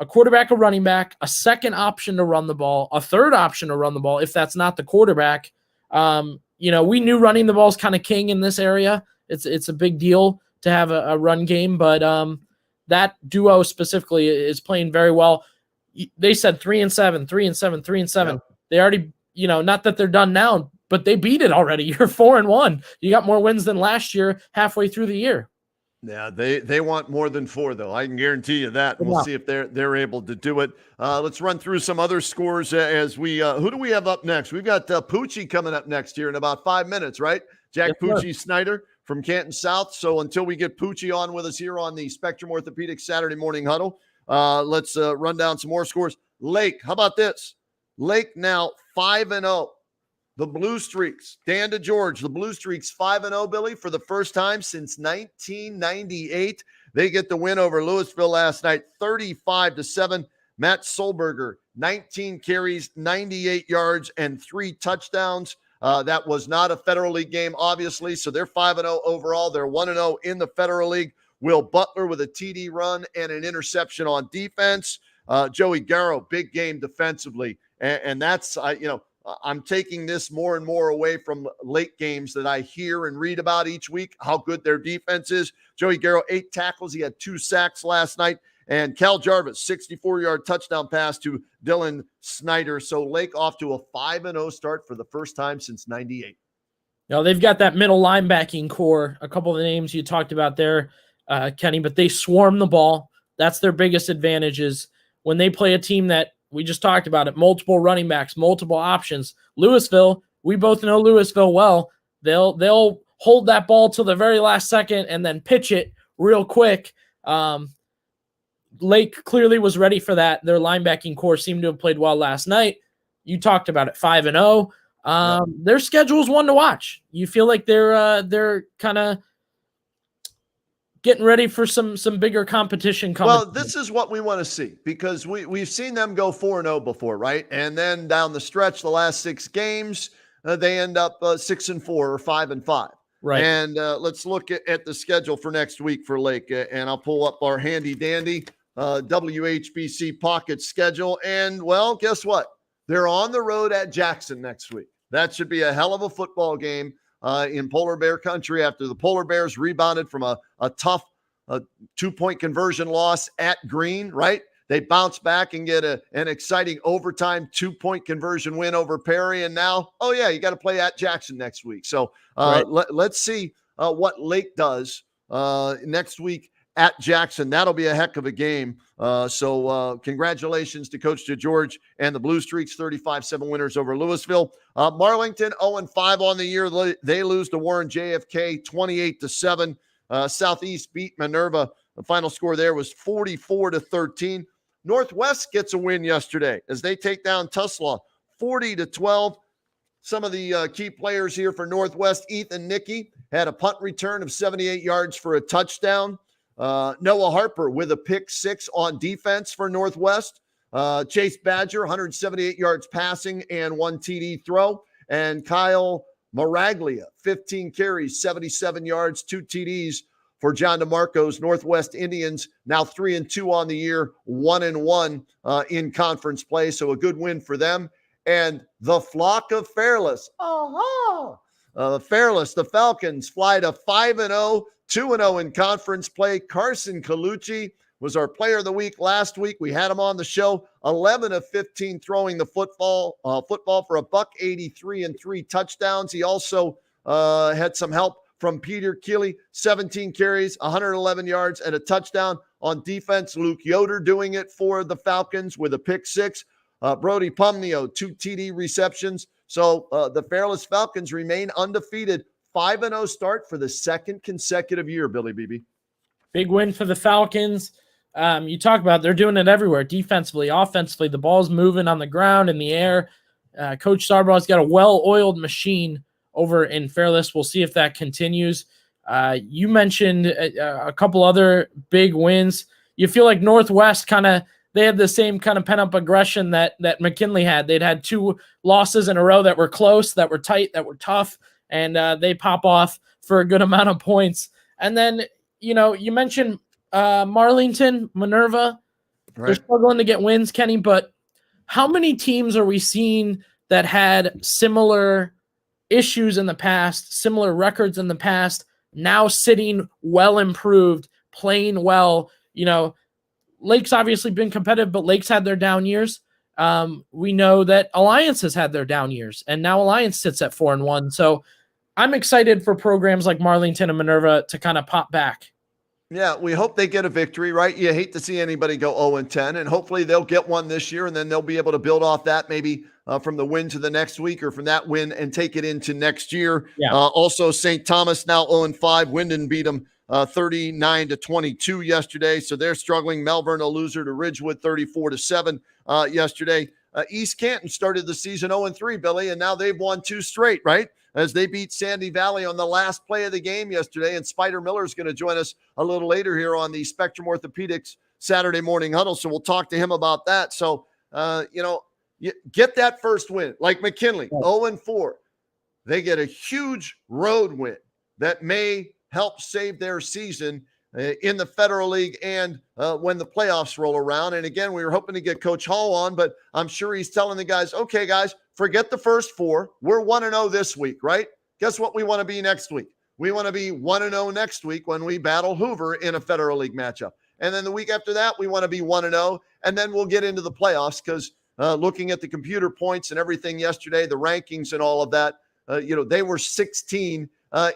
a quarterback, a running back, a second option to run the ball, a third option to run the ball if that's not the quarterback. We knew running the ball is kind of king in this area. It's a big deal to have a run game, but that duo specifically is playing very well. They said 3-7, 3-7, 3-7. Yeah. They already, not that they're done now, but they beat it already. You're 4-1. You got more wins than last year halfway through the year. Yeah, they want more than 4, though. I can guarantee you that. We'll see if they're able to do it. Let's run through some other scores as we who do we have up next? We've got Pucci coming up next here in about 5 minutes, right? Jack Pucci Snyder from Canton South. So until we get Pucci on with us here on the Spectrum Orthopedics Saturday Morning Huddle, let's run down some more scores. Lake, how about this? Lake now 5-0. The Blue Streaks, Dan to George, the Blue Streaks 5-0, Billy, for the first time since 1998. They get the win over Louisville last night, 35-7. Matt Solberger, 19 carries, 98 yards, and 3 touchdowns. That was not a Federal League game, obviously, so they're 5-0 overall. They're 1-0 in the Federal League. Will Butler with a TD run and an interception on defense. Joey Garrow, big game defensively. And that's, I'm taking this more and more away from late games that I hear and read about each week, how good their defense is. Joey Garrow, 8 tackles. He had 2 sacks last night. And Cal Jarvis, 64-yard touchdown pass to Dylan Snyder. So Lake off to a 5-0 start for the first time since 98. They've got that middle linebacking core, a couple of the names you talked about there, Kenny, but they swarm the ball. That's their biggest advantage is when they play a team that we just talked about it, multiple running backs, multiple options. Louisville, we both know Louisville well. They'll hold that ball till the very last second and then pitch it real quick. Lake clearly was ready for that. Their linebacking core seemed to have played well last night. You talked about it, 5-0. Their schedule is one to watch. You feel like they're kind of getting ready for some bigger competition coming. Well, this is what we want to see, because we've seen them go 4-0 before, right? And then down the stretch, the last 6 games, they end up 6-4 or 5-5. Right. And let's look at the schedule for next week for Lake. And I'll pull up our handy dandy WHBC pocket schedule. And, well, guess what? They're on the road at Jackson next week. That should be a hell of a football game in Polar Bear country after the Polar Bears rebounded from a tough 2-point conversion loss at Green, right? They bounce back and get an exciting overtime 2-point conversion win over Perry. And now, oh, yeah, you got to play at Jackson next week. So Right. let's see what Lake does next week at Jackson. That'll be a heck of a game. So congratulations to Coach DeGeorge and the Blue Streaks, 35-7 winners over Louisville. Marlington 0-5 on the year. They lose to Warren JFK 28-7. Southeast beat Minerva. The final score there was 44-13. Northwest gets a win yesterday as they take down Tuslaw 40-12. Some of the key players here for Northwest, Ethan Nicky had a punt return of 78 yards for a touchdown. Noah Harper with a pick 6 on defense for Northwest. Chase Badger, 178 yards passing and 1 TD throw. And Kyle Maraglia, 15 carries, 77 yards, 2 TDs for John DeMarco's Northwest Indians, now 3-2 on the year, 1-1 in conference play. So a good win for them. And the flock of Fairless. Fairless, the Falcons fly to 5-0, 2-0 in conference play. Carson Colucci was our player of the week last week. We had him on the show, 11 of 15 throwing the football for a $183 and 3 touchdowns. He also had some help from Peter Keeley, 17 carries, 111 yards, and a touchdown. On defense, Luke Yoder doing it for the Falcons with a pick 6. Brody Pumnio, 2 TD receptions. So the Fairless Falcons remain undefeated, 5-0 start for the 2nd consecutive year, Billy Beebe. Big win for the Falcons. You talk about they're doing it everywhere, defensively, offensively. The ball's moving on the ground, in the air. Coach Starbaugh's got a well-oiled machine over in Fairless. We'll see if that continues. You mentioned a couple other big wins. You feel like Northwest they had the same kind of pent-up aggression that McKinley had. They'd had 2 losses in a row that were close, that were tight, that were tough, and they pop off for a good amount of points. And then, you mentioned Marlington, Minerva. Right. They're struggling to get wins, Kenny, but how many teams are we seeing that had similar issues in the past, similar records in the past, now sitting well improved, playing well? Lake's obviously been competitive, but Lake's had their down years. We know that Alliance has had their down years, and now Alliance sits at 4-1. So I'm excited for programs like Marlington and Minerva to kind of pop back. Yeah, we hope they get a victory, right? You hate to see anybody go 0-10, and hopefully they'll get one this year, and then they'll be able to build off that maybe from the win to the next week, or from that win and take it into next year. Yeah. Also, St. Thomas now 0-5. Wyndon beat them 39-22 yesterday, so they're struggling. Melbourne, a loser to Ridgewood, 34-7 yesterday. East Canton started the season 0-3, Billy, and now they've won 2 straight, right? As they beat Sandy Valley on the last play of the game yesterday. And Spider Miller is going to join us a little later here on the Spectrum Orthopedics Saturday morning huddle. So we'll talk to him about that. So, you get that first win, like McKinley, 0-4. They get a huge road win that may help save their season in the Federal League and when the playoffs roll around. And again, we were hoping to get Coach Hall on, but I'm sure he's telling the guys, okay, guys, forget the first 4. We're 1-0 this week, right? Guess what we want to be next week? We want to be 1-0 next week when we battle Hoover in a Federal League matchup. And then the week after that, we want to be 1-0, and then we'll get into the playoffs because looking at the computer points and everything yesterday, the rankings and all of that, they were 16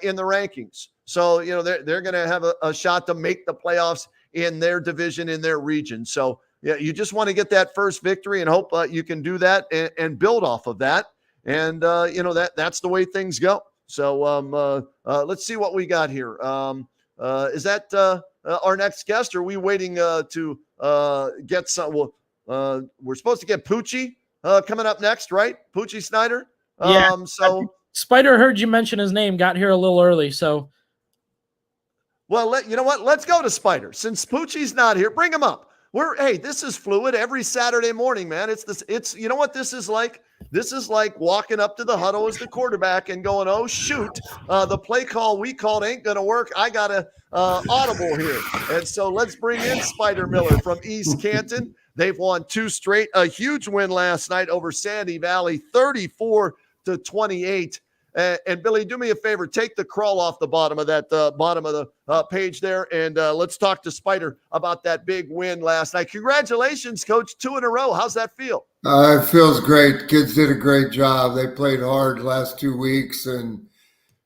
in the rankings. So, they're going to have a shot to make the playoffs in their division, in their region. So, yeah, you just want to get that first victory and hope you can do that and build off of that. And, that's the way things go. So let's see what we got here. Is that our next guest, or are we waiting to get some? Well, we're supposed to get Pucci coming up next, right? Pucci Snyder. Yeah. So Spider heard you mention his name, got here a little early. So Well, you know what? Let's go to Spider. Since Pucci's not here, bring him up. Hey, this is fluid every Saturday morning, man. You know what this is like? This is like walking up to the huddle as the quarterback and going, oh, shoot, the play call we called ain't going to work. I got a audible here. And so let's bring in Spider Miller from East Canton. They've won 2 straight, a huge win last night over Sandy Valley, 34-28. And Billy, do me a favor, take the crawl off the bottom of that page there, and let's talk to Spider about that big win last night. Congratulations, Coach, 2 in a row. How's that feel? It feels great. Kids did a great job. They played hard last 2 weeks, and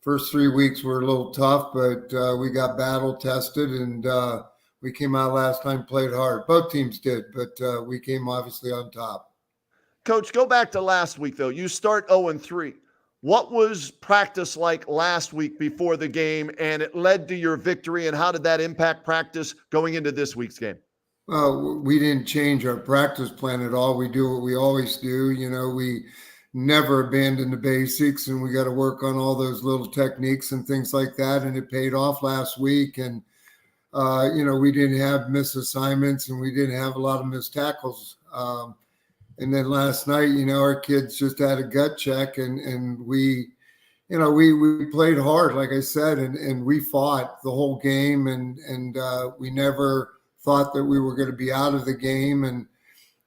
first 3 weeks were a little tough, but we got battle tested, and we came out last time, played hard. Both teams did, but we came obviously on top. Coach, go back to last week, though. You start 0-3. What was practice like last week before the game, and it led to your victory, and how did that impact practice going into this week's game? Well, we didn't change our practice plan at all. We do what we always do. You know, we never abandon the basics, and we got to work on all those little techniques and things like that, and it paid off last week. And, you know, we didn't have missed assignments, and we didn't have a lot of missed tackles. And then last night, you know, our kids just had a gut check, and we, you know, we played hard, like I said, and we fought the whole game, and we never thought that we were going to be out of the game. And,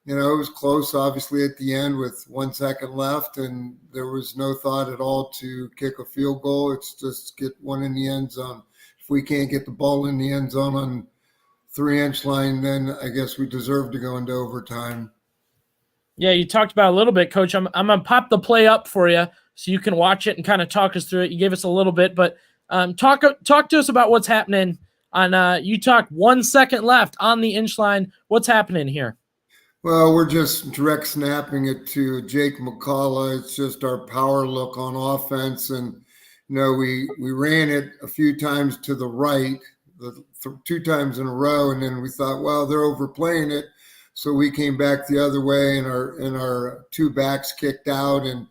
you know, it was close, obviously, at the end with 1 second left, and there was no thought at all to kick a field goal. It's just get one in the end zone. If we can't get the ball in the end zone on 3-inch line, then I guess we deserve to go into overtime. Yeah, you talked about a little bit, Coach. I'm going to pop the play up for you so you can watch it and kind of talk us through it. You gave us a little bit, but talk to us about what's happening on you talk 1 second left on the inch line. What's happening here? Well, we're just direct snapping it to Jake McCullough. It's just our power look on offense. And, you know, we ran it a few times to the right, 2 times in a row, and then we thought, well, they're overplaying it. So we came back the other way, and our 2 backs kicked out, and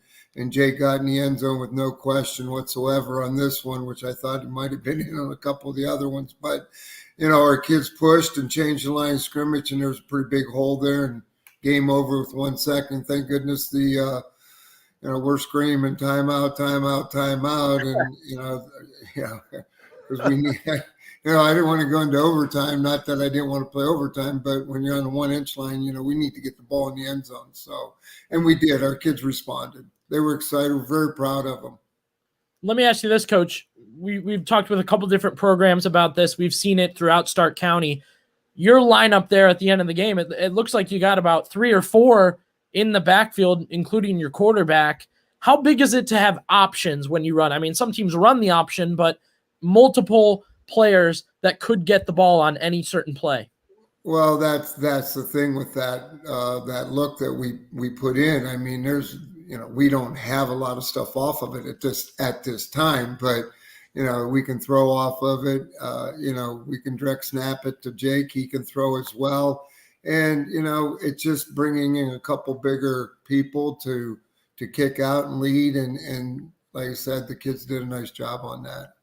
Jake got in the end zone with no question whatsoever on this one, which I thought he might have been in on a couple of the other ones. But, you know, our kids pushed and changed the line of scrimmage, and there was a pretty big hole there, and game over with 1 second. Thank goodness you know, we're screaming timeout, timeout, timeout, and, you know, yeah, because we need. You know, I didn't want to go into overtime. Not that I didn't want to play overtime, but when you're on the 1-inch line, you know, we need to get the ball in the end zone. So, and we did. Our kids responded. They were excited. We're very proud of them. Let me ask you this, Coach. We've talked with a couple different programs about this. We've seen it throughout Stark County. Your lineup there at the end of the game, it looks like you got about 3 or 4 in the backfield, including your quarterback. How big is it to have options when you run? I mean, some teams run the option, but multiple players that could get the ball on any certain play. Well, that's the thing with that look that we put in. I mean, you know, we don't have a lot of stuff off of it at this time, but, you know, we can throw off of it. You know, we can direct snap it to Jake. He can throw as well. And, you know, it's just bringing in a couple bigger people to kick out and lead. And like I said, the kids did a nice job on that.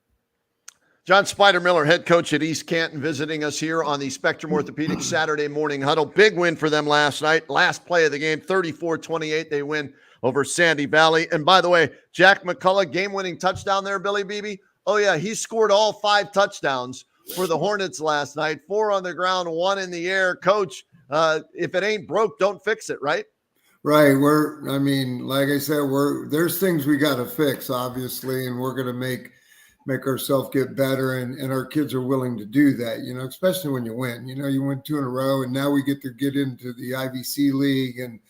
John Spider Miller, head coach at East Canton, visiting us here on the Spectrum Orthopedics Saturday morning huddle. Big win for them last night. Last play of the game, 34-28. They win over Sandy Valley. And by the way, Jack McCullough, game-winning touchdown there, Billy Beebe. Oh, yeah, he scored all 5 touchdowns for the Hornets last night. 4 on the ground, 1 in the air. Coach, if it ain't broke, don't fix it, right? Right. I mean, like I said, there's things we got to fix, obviously, and we're going to make ourselves get better, and our kids are willing to do that, you know, especially when you win. You know, you win 2 in a row, and now we get to get into the Whbc league, and,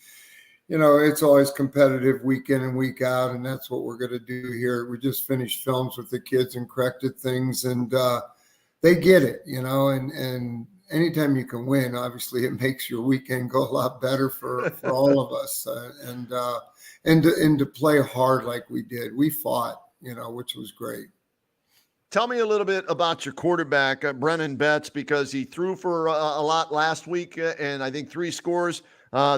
you know, it's always competitive week in and week out, and that's what we're going to do here. We just finished films with the kids and corrected things, and they get it, you know, and anytime you can win, obviously it makes your weekend go a lot better for all of us, and to play hard like we did. We fought, you know, which was great. Tell me a little bit about your quarterback, Brennan Betts, because he threw for a lot last week, and I think 3 scores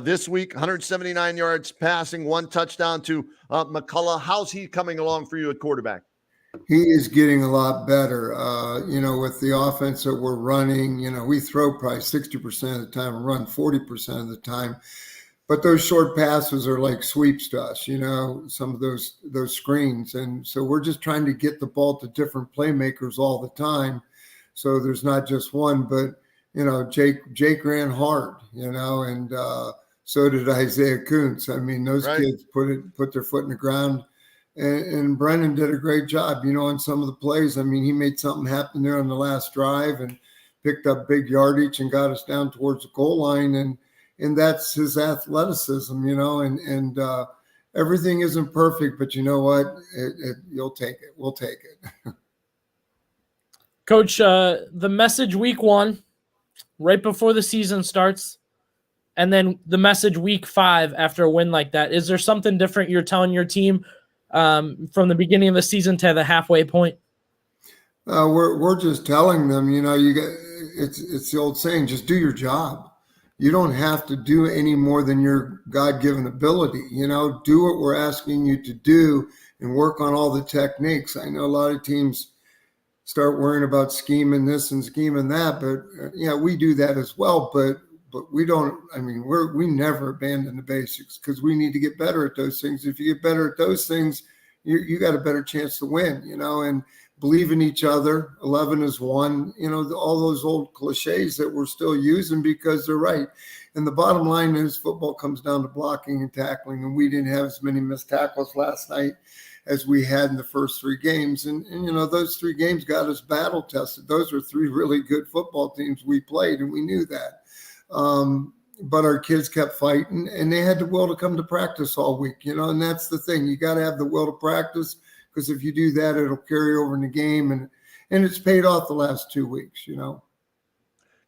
this week, 179 yards passing, 1 touchdown to McCullough. How's he coming along for you at quarterback? He is getting a lot better. With the offense that we're running, we throw probably 60% of the time and run 40% of the time. But those short passes are like sweeps to us, some of those screens. And so we're just trying to get the ball to different playmakers all the time. So there's not just one, but, Jake ran hard, and so did Isaiah Kuntz. I mean, those kids put their foot in the ground. And Brennan did a great job, on some of the plays. I mean, he made something happen there on the last drive and picked up big yardage and got us down towards the goal line. And that's his athleticism, and everything isn't perfect, but you know what? You'll take it. We'll take it. Coach, the message week 1, right before the season starts, and then the message week 5 after a win like that. Is there something different you're telling your team from the beginning of the season to the halfway point? We're just telling them, it's the old saying, just do your job. You don't have to do any more than your God-given ability. Do what we're asking you to do and work on all the techniques. I know a lot of teams start worrying about scheming this and scheming that, but we do that as well. But we don't. I mean, we never abandon the basics because we need to get better at those things. If you get better at those things, you got a better chance to win. And believe in each other. 11 is 1. All those old cliches that we're still using because they're right. And the bottom line is football comes down to blocking and tackling, and we didn't have as many missed tackles last night as we had in the first 3 games. And those 3 games got us battle tested. Those were 3 really good football teams we played, and we knew that. But our kids kept fighting, and they had the will to come to practice all week, and that's the thing. You got to have the will to practice, because if you do that, it'll carry over in the game, and it's paid off the last 2 weeks,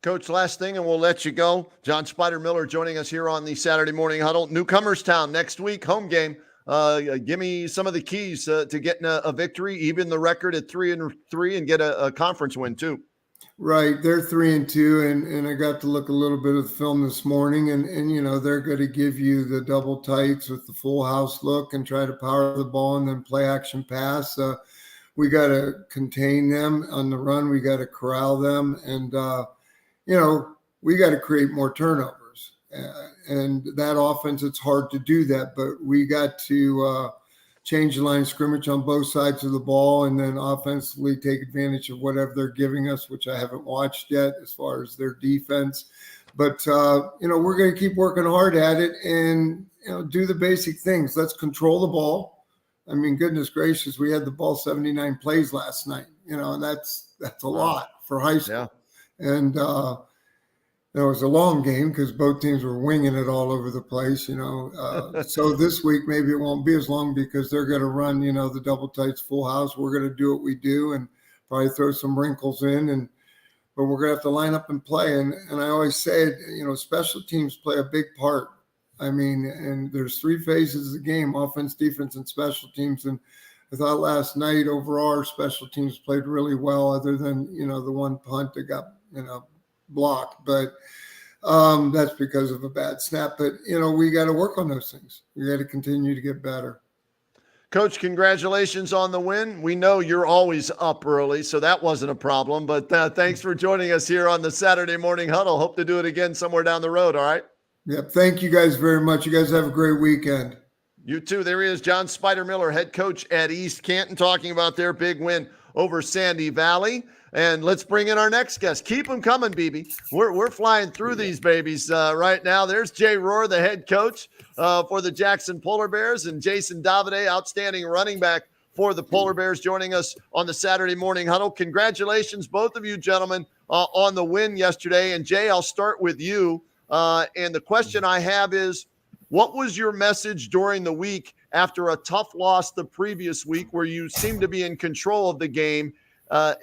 Coach, last thing, and we'll let you go. John Spider-Miller joining us here on the Saturday Morning Huddle. Newcomerstown next week, home game. Give me some of the keys to getting a victory, even the record at 3-3, and get a conference win too. Right. They're 3-2, and I got to look a little bit of the film this morning, and they're going to give you the double tights with the full house look and try to power the ball and then play action pass. We got to contain them on the run. We got to corral them, and we got to create more turnovers. And that offense, it's hard to do that, but we got to change the line of scrimmage on both sides of the ball, and then offensively take advantage of whatever they're giving us, which I haven't watched yet as far as their defense. But, we're going to keep working hard at it and, do the basic things. Let's control the ball. I mean, goodness gracious, we had the ball 79 plays last night, and that's a lot for high school. Yeah. And, it was a long game because both teams were winging it all over the place, So this week, maybe it won't be as long because they're going to run, the double tights full house. We're going to do what we do and probably throw some wrinkles in, but we're going to have to line up and play. And I always say, special teams play a big part. I mean, and there's 3 phases of the game: offense, defense, and special teams. And I thought last night overall, our special teams played really well, other than, the one punt that got, blocked, but that's because of a bad snap. But we got to work on those things. We got to continue to get better. Coach, congratulations on the win. We know you're always up early, so that wasn't a problem. But thanks for joining us here on the Saturday Morning Huddle. Hope to do it again somewhere down the road. All right. Yep. Thank you guys very much. You guys have a great weekend. You too. There he is, John Spider-Miller, head coach at East Canton, talking about their big win over Sandy Valley. And let's bring in our next guest. Keep them coming, BB. We're flying through these babies right now. There's Jay Rohr, the head coach for the Jackson Polar Bears, and Jason Davide, outstanding running back for the Polar Bears, joining us on the Saturday Morning Huddle. Congratulations, both of you gentlemen, on the win yesterday. And Jay, I'll start with you. And the question I have is, what was your message during the week after a tough loss the previous week where you seemed to be in control of the game?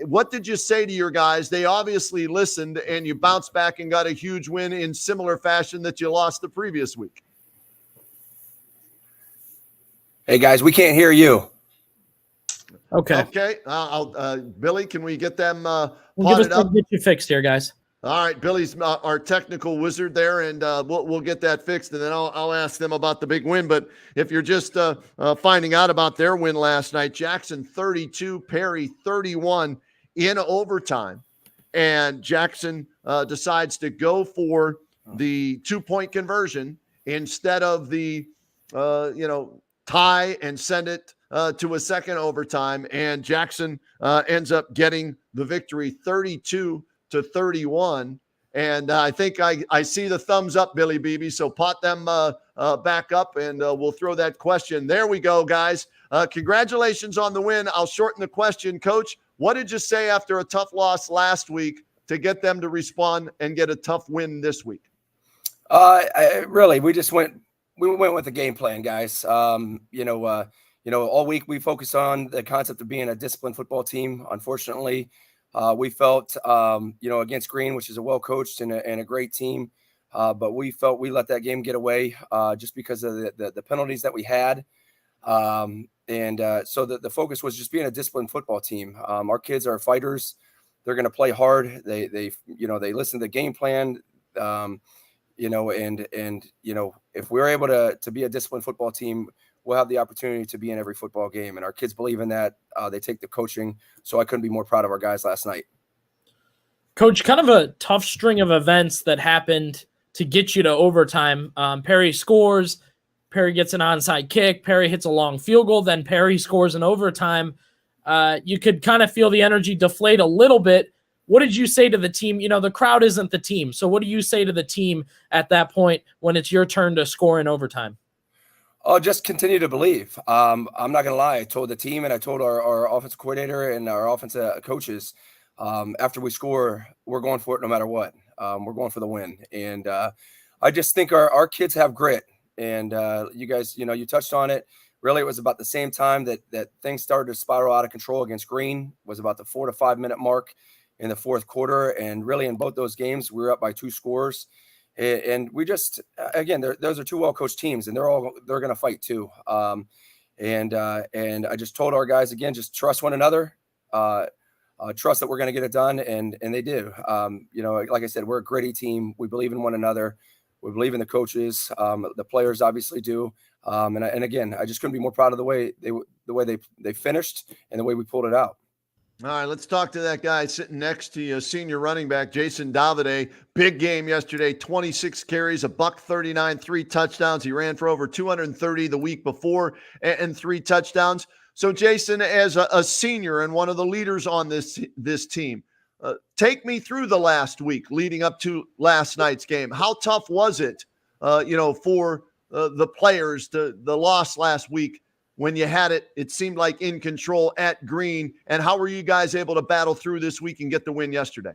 What did you say to your guys? They obviously listened, and you bounced back and got a huge win in similar fashion that you lost the previous week. Hey guys, we can't hear you. Okay. Okay. Billy, can we get them We'll potted up? get you fixed here, guys. All right, Billy's our technical wizard there, and we'll get that fixed, and then I'll ask them about the big win. But if you're just finding out about their win last night, Jackson 32, Perry 31 in overtime, and Jackson decides to go for the 2-point conversion instead of the tie and send it to a second overtime, and Jackson ends up getting the victory 32-31. And I think I see the thumbs up, Billy Beebe. So pot them back up, and we'll throw that question. There we go, guys. Congratulations on the win. I'll shorten the question. Coach, what did you say after a tough loss last week to get them to respond and get a tough win this week? Really, we went with the game plan, guys. All week we focused on the concept of being a disciplined football team. Unfortunately, we felt, against Green, which is a well-coached and a great team, but we felt we let that game get away just because of the penalties that we had. So the focus was just being a disciplined football team. Our kids are fighters. They're going to play hard. They listen to the game plan. If we're able to be a disciplined football team, we'll have the opportunity to be in every football game. And our kids believe in that. They take the coaching. So I couldn't be more proud of our guys last night. Coach, kind of a tough string of events that happened to get you to overtime. Perry scores, Perry gets an onside kick, Perry hits a long field goal, then Perry scores in overtime. You could kind of feel the energy deflate a little bit. What did you say to the team? The crowd isn't the team. So what do you say to the team at that point when it's your turn to score in overtime? Oh, just continue to believe. I'm not going to lie. I told the team and I told our offensive coordinator and our offensive coaches, after we score, we're going for it no matter what. We're going for the win. And I just think our kids have grit. And you guys, you touched on it. Really, it was about the same time that things started to spiral out of control against Green. It was about the 4 to 5 minute mark in the fourth quarter. And really in both those games, we were up by 2 scores. And we just, again, those are 2 well-coached teams, and they're going to fight too. And I just told our guys, again, just trust one another, trust that we're going to get it done. And they did. Like I said, we're a gritty team. We believe in one another. We believe in the coaches. The players obviously do. And again, I just couldn't be more proud of the way they finished and the way we pulled it out. All right, let's talk to that guy sitting next to you, senior running back Jason Davide. Big game yesterday, 26 carries, $139, 3 touchdowns. He ran for over 230 the week before and 3 touchdowns. So, Jason, as a senior and one of the leaders on this team, take me through the last week leading up to last night's game. How tough was it, for the players, the loss last week? When you had it seemed like in control at Green. And how were you guys able to battle through this week and get the win yesterday?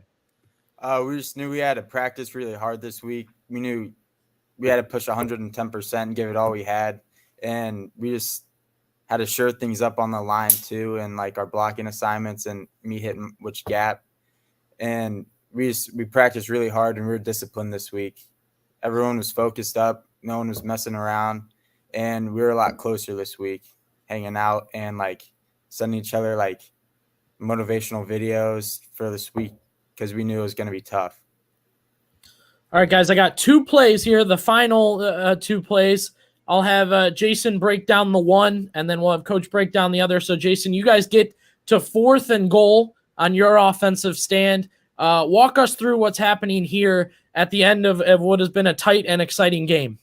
We just knew we had to practice really hard this week. We knew we had to push 110% and give it all we had. And we just had to shore things up on the line too, and like our blocking assignments and me hitting which gap. And we practiced really hard, and we were disciplined this week. Everyone was focused up. No one was messing around. And we were a lot closer this week, hanging out and like sending each other like motivational videos for this week because we knew it was going to be tough. All right, guys, I got 2 plays here. The final 2 plays. I'll have Jason break down the one, and then we'll have Coach break down the other. So, Jason, you guys get to 4th and goal on your offensive stand. Walk us through what's happening here at the end of what has been a tight and exciting game.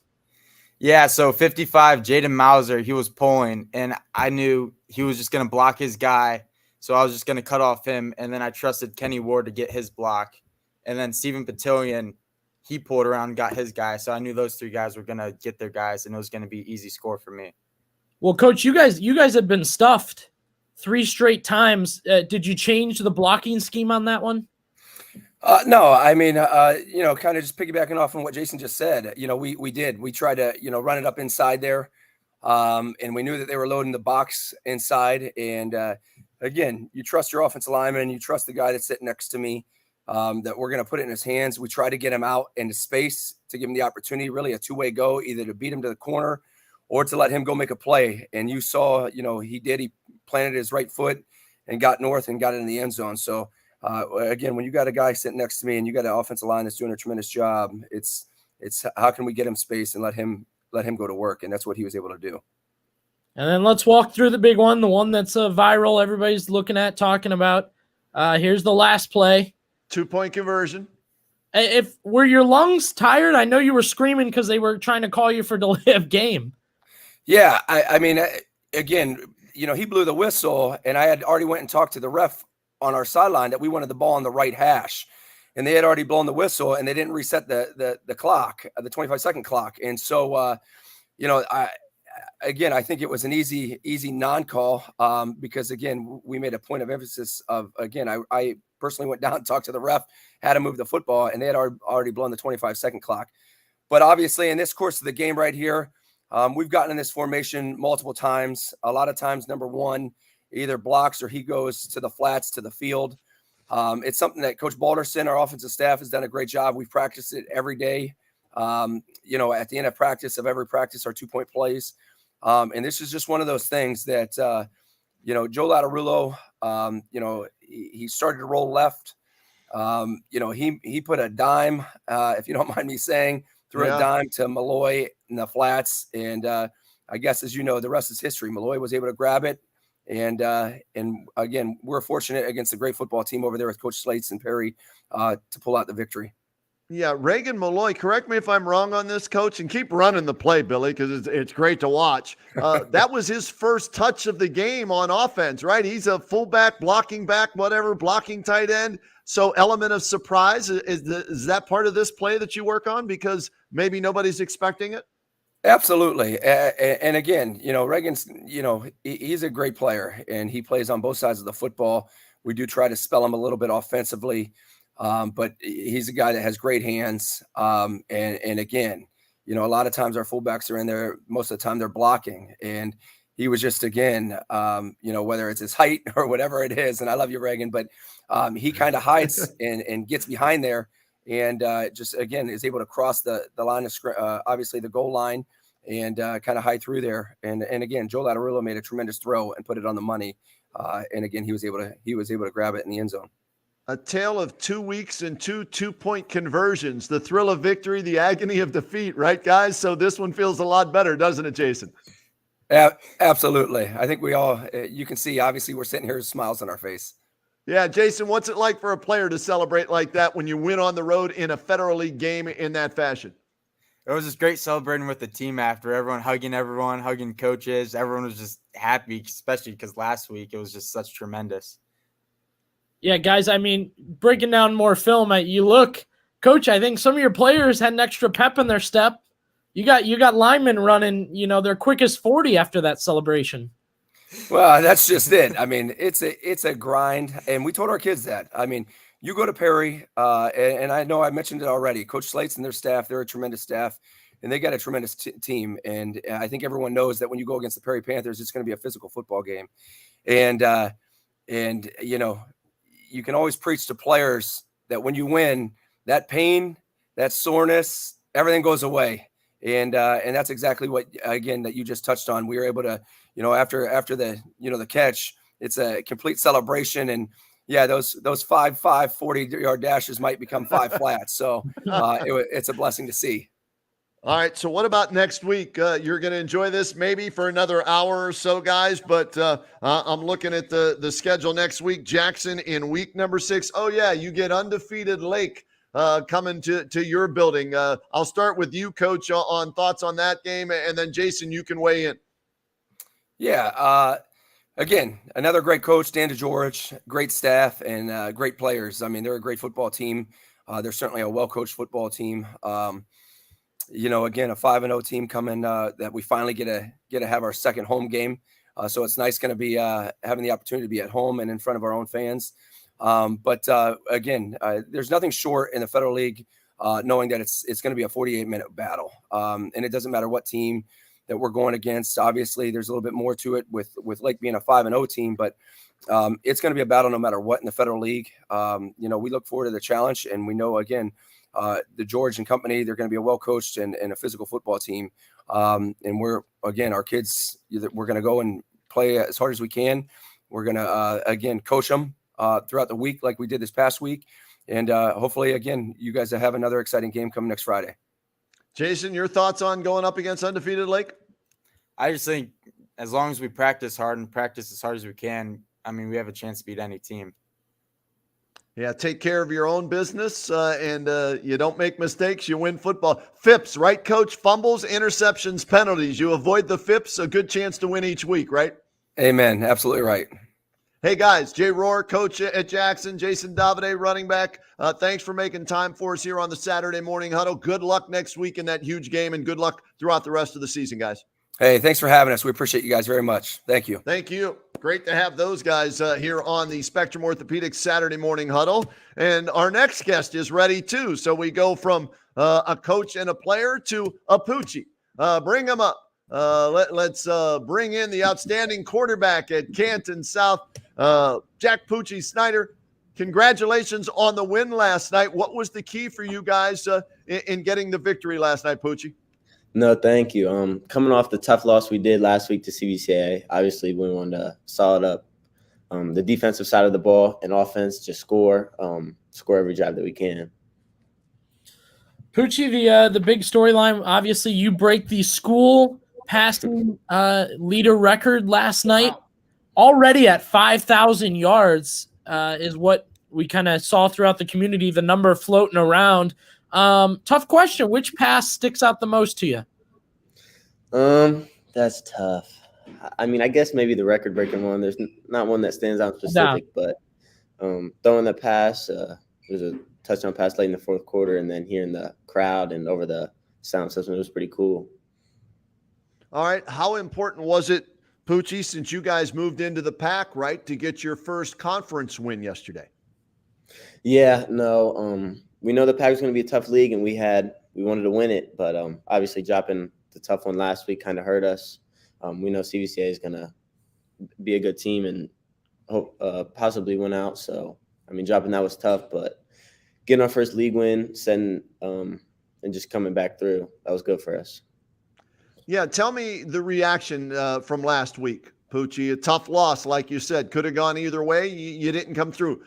Yeah, so 55, Jaden Mauser, he was pulling, and I knew he was just going to block his guy, so I was just going to cut off him, and then I trusted Kenny Ward to get his block. And then Steven Petillion, he pulled around and got his guy, so I knew those 3 guys were going to get their guys, and it was going to be easy score for me. Well, Coach, you guys have been stuffed 3 straight times. Did you change the blocking scheme on that one? No, I mean, kind of just piggybacking off on what Jason just said, we did. We tried to, run it up inside there. And we knew that they were loading the box inside. And again, you trust your offensive lineman, you trust the guy that's sitting next to me, that we're going to put it in his hands. We try to get him out into space to give him the opportunity, really a 2-way go, either to beat him to the corner or to let him go make a play. And you saw, he planted his right foot and got north and got it in the end zone. So, Again, when you got a guy sitting next to me and you got an offensive line that's doing a tremendous job, it's how can we get him space and let him go to work, and that's what he was able to do. And then let's walk through the big one, the one that's viral, everybody's looking at, talking about. Here's the last play. 2-point conversion. If were your lungs tired? I know you were screaming because they were trying to call you for delay of game. Yeah, I mean, again, he blew the whistle, and I had already went and talked to the ref on our sideline that we wanted the ball on the right hash, and they had already blown the whistle, and they didn't reset the clock, the 25-second clock, and so I think it was an easy non-call because again we made a point of emphasis of I personally went down and talked to the ref, had to move the football, and they had already blown the 25-second clock. But obviously in this course of the game right here, we've gotten in this formation multiple times. A lot of times, number one either blocks or he goes to the flats to the field. It's something that Coach Balderson, our offensive staff, has done a great job. We've practiced it every day. At the end of every practice, our 2-point plays. And this is just one of those things that, Joe Lattarulo, he started to roll left. He put a dime, if you don't mind me saying, threw a dime to Malloy in the flats. And I guess, as you know, the rest is history. Malloy was able to grab it. And again, we're fortunate against a great football team over there with Coach Slates and Perry to pull out the victory. Yeah, Reagan Malloy, correct me if I'm wrong on this, Coach, and keep running the play, Billy, because it's great to watch. That was his first touch of the game on offense, right? He's a fullback, blocking back, whatever, blocking tight end. So element of surprise, is that part of this play that you work on because maybe nobody's expecting it? Absolutely. And again, Reagan's, he's a great player and he plays on both sides of the football. We do try to spell him a little bit offensively. But he's a guy that has great hands. And again, a lot of times our fullbacks are in there. Most of the time they're blocking. And he was just, again, whether it's his height or whatever it is. And I love you, Reagan, but he kind of hides and gets behind there and just, again, is able to cross the line of obviously the goal line and kind of hide through there. And again, Joe Lattarulo made a tremendous throw and put it on the money. And again, he was able to grab it in the end zone. A tale of 2 weeks and 2-point conversions, the thrill of victory, the agony of defeat, right, guys? So this one feels a lot better, doesn't it, Jason? Absolutely. I think we all, you can see, obviously, we're sitting here with smiles on our face. Yeah, Jason, what's it like for a player to celebrate like that when you win on the road in a Federal League game in that fashion? It was just great celebrating with the team after, everyone, hugging coaches. Everyone was just happy, especially because last week it was just such tremendous. Yeah, guys, I mean, breaking down more film, you look, Coach, I think some of your players had an extra pep in their step. You got linemen running, their quickest 40 after that celebration. Well, that's just it. I mean, it's a grind, and we told our kids that. I mean, you go to Perry, and I know I mentioned it already. Coach Slates and their staff, they're a tremendous staff, and they got a tremendous team. And I think everyone knows that when you go against the Perry Panthers, it's going to be a physical football game. And you can always preach to players that when you win, that pain, that soreness, everything goes away. And that's exactly what, again, that you just touched on. We were able to, after the, the catch, it's a complete celebration. And yeah, those 5 40-yard dashes might become 5 flats. So it's a blessing to see. All right, so what about next week? You're going to enjoy this maybe for another hour or so, guys, but I'm looking at the schedule next week. Jackson in week number 6. Oh, yeah, you get undefeated Lake coming to your building. I'll start with you, Coach, on thoughts on that game, and then, Jason, you can weigh in. Yeah, again, another great coach, Dan DeGeorge, great staff, and great players. I mean, they're a great football team. They're certainly a well-coached football team. Again, a 5-0 team coming that we finally get to have our second home game. So it's nice going to be having the opportunity to be at home and in front of our own fans. But again, there's nothing short in the Federal League knowing that it's going to be a 48-minute battle. And it doesn't matter what team that we're going against. Obviously, there's a little bit more to it with Lake being a 5-0 team, but it's going to be a battle no matter what in the Federal League. We look forward to the challenge, and we know, again, the George and company, they're going to be a well-coached and a physical football team. And we're, again, our kids, we're going to go and play as hard as we can. We're going to, again, coach them throughout the week like we did this past week. And hopefully, again, you guys have another exciting game coming next Friday. Jason, your thoughts on going up against undefeated Lake? I just think as long as we practice hard and practice as hard as we can, I mean, we have a chance to beat any team. Yeah, take care of your own business, and you don't make mistakes. You win football. FIPS, right, Coach? Fumbles, interceptions, penalties. You avoid the FIPS, a good chance to win each week, right? Amen. Absolutely right. Hey, guys, Jay Rohr, coach at Jackson, Jason Davide, running back. Thanks for making time for us here on the Saturday Morning Huddle. Good luck next week in that huge game, and good luck throughout the rest of the season, guys. Hey, thanks for having us. We appreciate you guys very much. Thank you. Thank you. Great to have those guys here on the Spectrum Orthopedics Saturday Morning Huddle. And our next guest is ready, too. So we go from a coach and a player to a Pucci. Bring him up. Let's bring in the outstanding quarterback at Canton South, Jack Pucci Snyder. Congratulations on the win last night. What was the key for you guys in getting the victory last night, Pucci? No, thank you. Coming off the tough loss we did last week to CBCA, obviously we wanted to solid up the defensive side of the ball and offense, just score every drive that we can. Pucci, the big storyline, obviously you break the school passing leader record last night. Already at 5,000 yards is what we kind of saw throughout the community, the number floating around. Tough question. Which pass sticks out the most to you? That's tough. I mean, I guess maybe the record-breaking one. There's not one that stands out specific, but throwing the pass, there's a touchdown pass late in the fourth quarter, and then hearing the crowd and over the sound system, it was pretty cool. All right. How important was it, Pucci, since you guys moved into the pack, right, to get your first conference win yesterday? Yeah, no, we know the pack was going to be a tough league, and we wanted to win it, but obviously dropping the tough one last week kind of hurt us. We know CBCA is going to be a good team and hope possibly win out. So, I mean, dropping that was tough, but getting our first league win, and just coming back through, that was good for us. Yeah, tell me the reaction from last week, Pucci. A tough loss, like you said, could have gone either way. You didn't come through.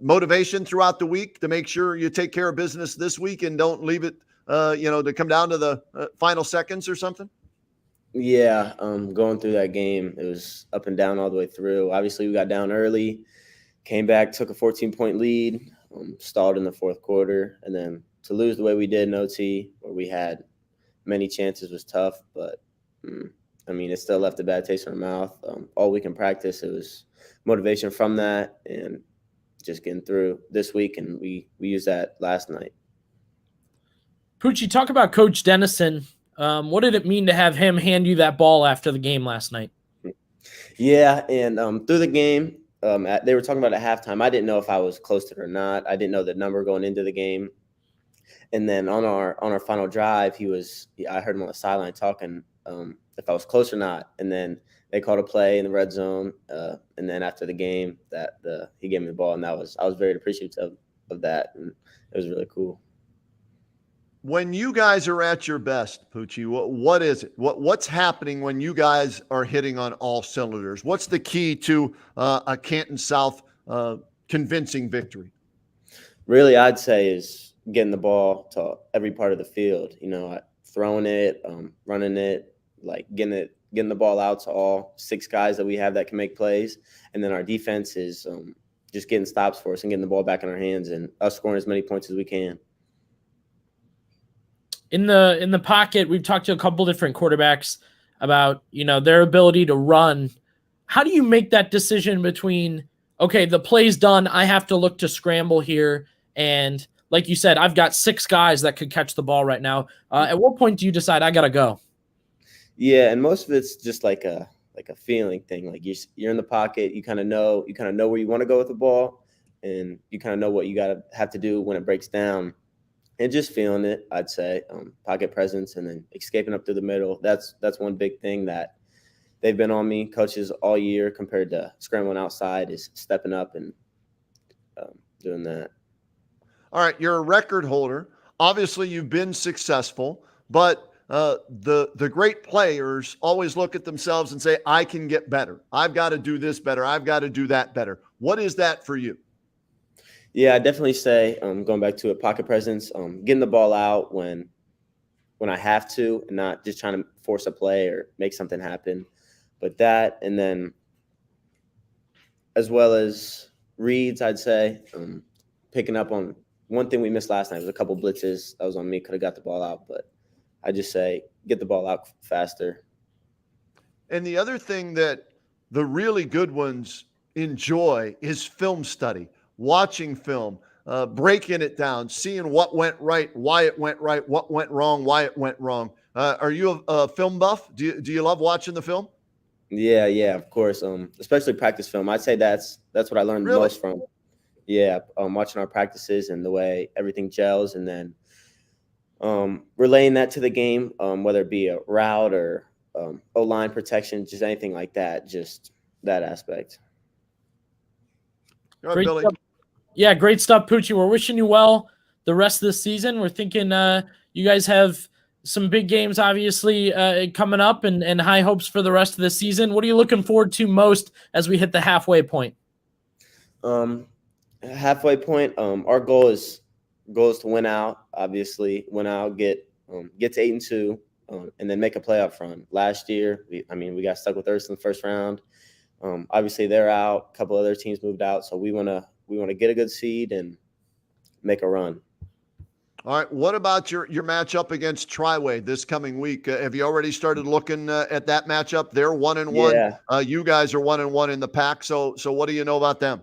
Motivation throughout the week to make sure you take care of business this week and don't leave it, to come down to the final seconds or something? Yeah, going through that game, it was up and down all the way through. Obviously, we got down early, came back, took a 14-point lead, stalled in the fourth quarter, and then to lose the way we did in OT, where we had many chances, was tough. But, I mean, it still left a bad taste in our mouth. All week in practice, it was motivation from that and just getting through this week, and we used that last night. Pucci, talk about Coach Dennison. What did it mean to have him hand you that ball after the game last night? Yeah, and through the game, they were talking about at halftime. I didn't know if I was close to it or not. I didn't know the number going into the game. And then on our final drive, I heard him on the sideline talking if I was close or not. And then they called a play in the red zone. And then after the game, he gave me the ball, and I was very appreciative of that, and it was really cool. When you guys are at your best, Pucci, what is it? What's happening when you guys are hitting on all cylinders? What's the key to a Canton South convincing victory? Really, I'd say is getting the ball to every part of the field. Throwing it, running it, like getting the ball out to all 6 guys that we have that can make plays, and then our defense is just getting stops for us and getting the ball back in our hands and us scoring as many points as we can. In the pocket, we've talked to a couple different quarterbacks about, their ability to run. How do you make that decision between, okay, the play's done, I have to look to scramble here, and like you said, I've got 6 guys that could catch the ball right now. At what point do you decide I got to go? Yeah, and most of it's just like a feeling thing. Like you're in the pocket, you kind of know where you want to go with the ball, and you kind of know what you have to do when it breaks down. And just feeling it, I'd say, pocket presence, and then escaping up through the middle. That's one big thing that they've been on me, coaches, all year compared to scrambling outside, is stepping up and doing that. All right, you're a record holder. Obviously, you've been successful, but the great players always look at themselves and say, I can get better. I've got to do this better. I've got to do that better. What is that for you? Yeah, I definitely say going back to it, pocket presence, getting the ball out when I have to, and not just trying to force a play or make something happen. But that, and then as well as reads, I'd say picking up on one thing we missed last night was a couple blitzes. That was on me. Could have got the ball out, but I just say get the ball out faster. And the other thing that the really good ones enjoy is film study, watching film, breaking it down, seeing what went right, why it went right, what went wrong, why it went wrong. Are you a film buff? Do you love watching the film? Yeah, of course. Especially practice film. I'd say that's what I learned the Really? most from. Yeah, watching our practices and the way everything gels, and then relaying that to the game, whether it be a route or O-line protection, just anything like that, just that aspect. Go ahead, Great Billy. stuff. Yeah, great stuff, Pucci. We're wishing you well the rest of the season. We're thinking you guys have some big games, obviously, coming up and high hopes for the rest of the season. What are you looking forward to most as we hit the halfway point? Halfway point, our goal is to win out, obviously, get to 8-2, and then make a playoff run. Last year, we got stuck with Earth in the first round. Obviously, they're out. A couple other teams moved out, so we want to get a good seed and make a run. All right. What about your matchup against Triway this coming week? Have you already started looking at that matchup? They're 1-1. Yeah. You guys are 1-1 in the pack. So what do you know about them?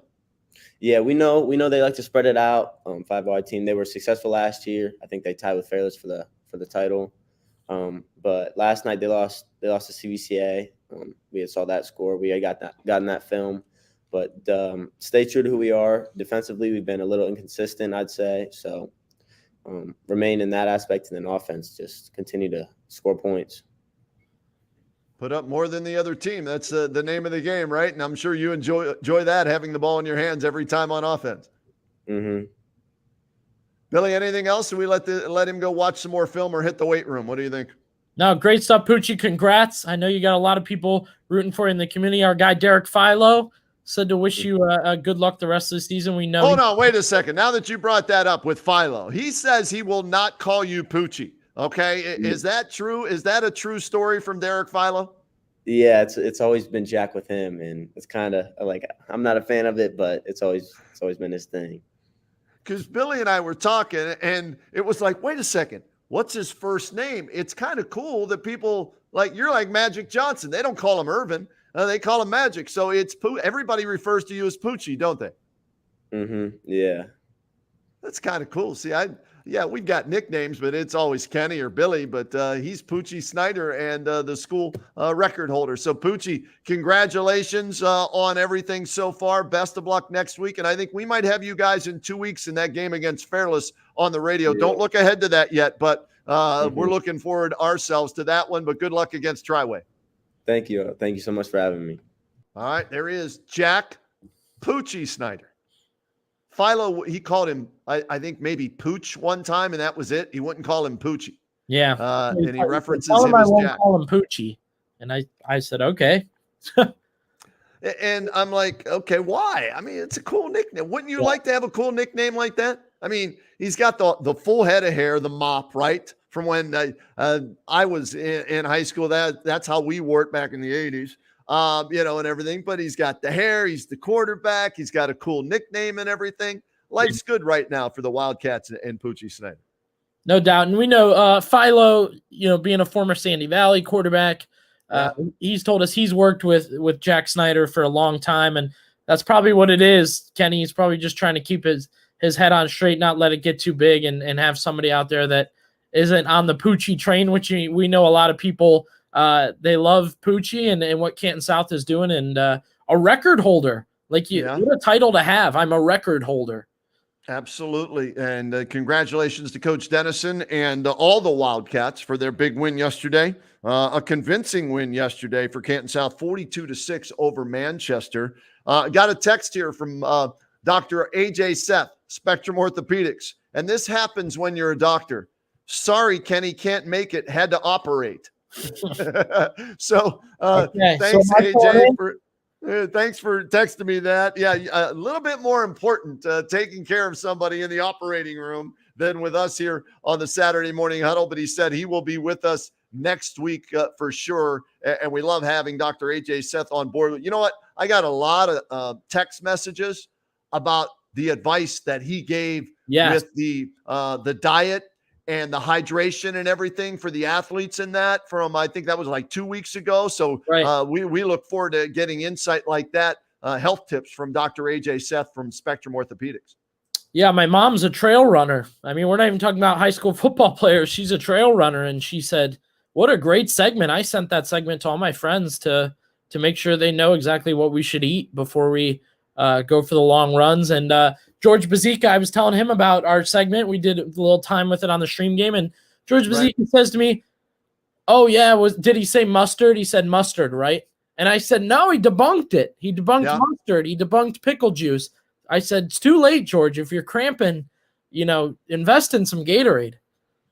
Yeah, we know they like to spread it out. 5 wide team. They were successful last year. I think they tied with Fairless for the title. But last night they lost to CVCA. We had saw that score. We had gotten that film. But stay true to who we are. Defensively, we've been a little inconsistent, I'd say. So remain in that aspect, and then offense, just continue to score points. Put up more than the other team. That's the name of the game, right? And I'm sure you enjoy that, having the ball in your hands every time on offense. Mm-hmm. Billy, anything else? Do we let him go watch some more film or hit the weight room? What do you think? No, great stuff, Pucci. Congrats. I know you got a lot of people rooting for you in the community. Our guy, Derek Philo, said to wish you good luck the rest of the season. We know. Hold on, wait a second. Now that you brought that up with Philo, he says he will not call you Pucci. Okay, is that true? Is that a true story from Derek Philo? Yeah, it's always been Jack with him, and it's kind of like I'm not a fan of it, but it's always been his thing. Because Billy and I were talking, and it was like, wait a second, what's his first name? It's kind of cool that people you're like Magic Johnson. They don't call him Irvin. They call him Magic. So it's everybody refers to you as Pucci, don't they? Mm-hmm. Yeah. That's kind of cool. See, we've got nicknames, but it's always Kenny or Billy, but he's Pucci Snyder and the school record holder. So Pucci, congratulations on everything so far. Best of luck next week. And I think we might have you guys in 2 weeks in that game against Fairless on the radio. Yeah. Don't look ahead to that yet, but we're looking forward ourselves to that one, but good luck against Triway. Thank you. Thank you so much for having me. All right, there he is, Jack Pucci Snyder. Philo, he called him, I think maybe Pooch one time, and that was it. He wouldn't call him Pucci. Yeah. And he references him as Jack. Jack. Call him Pucci. And I said, okay. And I'm like, okay, why? I mean, it's a cool nickname. Wouldn't you like to have a cool nickname like that? I mean, he's got the full head of hair, the mop, right? From when I was in high school. That's how we wore it back in the 80s. And everything, but he's got the hair, he's the quarterback, he's got a cool nickname and everything. Life's good right now for the Wildcats and Pucci Snyder. No doubt. And we know Philo, being a former Sandy Valley quarterback, he's told us he's worked with Jack Snyder for a long time, and that's probably what it is, Kenny. He's probably just trying to keep his head on straight, not let it get too big, and have somebody out there that isn't on the Pucci train, which we know a lot of people they love Pucci and what Canton South is doing, and a record holder. What a title to have. I'm a record holder. Absolutely. And congratulations to Coach Dennison and all the Wildcats for their big win yesterday. A convincing win yesterday for Canton South, 42-6 over Manchester. Got a text here from Dr. AJ Seth, Spectrum Orthopedics. And this happens when you're a doctor. Sorry, Kenny, can't make it. Had to operate. So thanks, AJ, for Thanks for texting me that. Yeah, a little bit more important taking care of somebody in the operating room than with us here on the Saturday morning huddle. But he said he will be with us next week for sure. And we love having Dr. AJ Seth on board. You know what? I got a lot of text messages about the advice that he gave with the diet and the hydration and everything for the athletes in that from, I think that was like 2 weeks ago. So we look forward to getting insight like that, health tips from Dr. AJ Seth from Spectrum Orthopedics. Yeah, my mom's a trail runner. I mean, we're not even talking about high school football players. She's a trail runner. And she said, what a great segment. I sent that segment to all my friends to make sure they know exactly what we should eat before we go for the long runs. And George Bazika, I was telling him about our segment. We did a little time with it on the stream game. And George Bazika says to me, oh, yeah, did he say mustard? He said mustard, right? And I said, no, he debunked it. He debunked mustard. He debunked pickle juice. I said, it's too late, George. If you're cramping, invest in some Gatorade.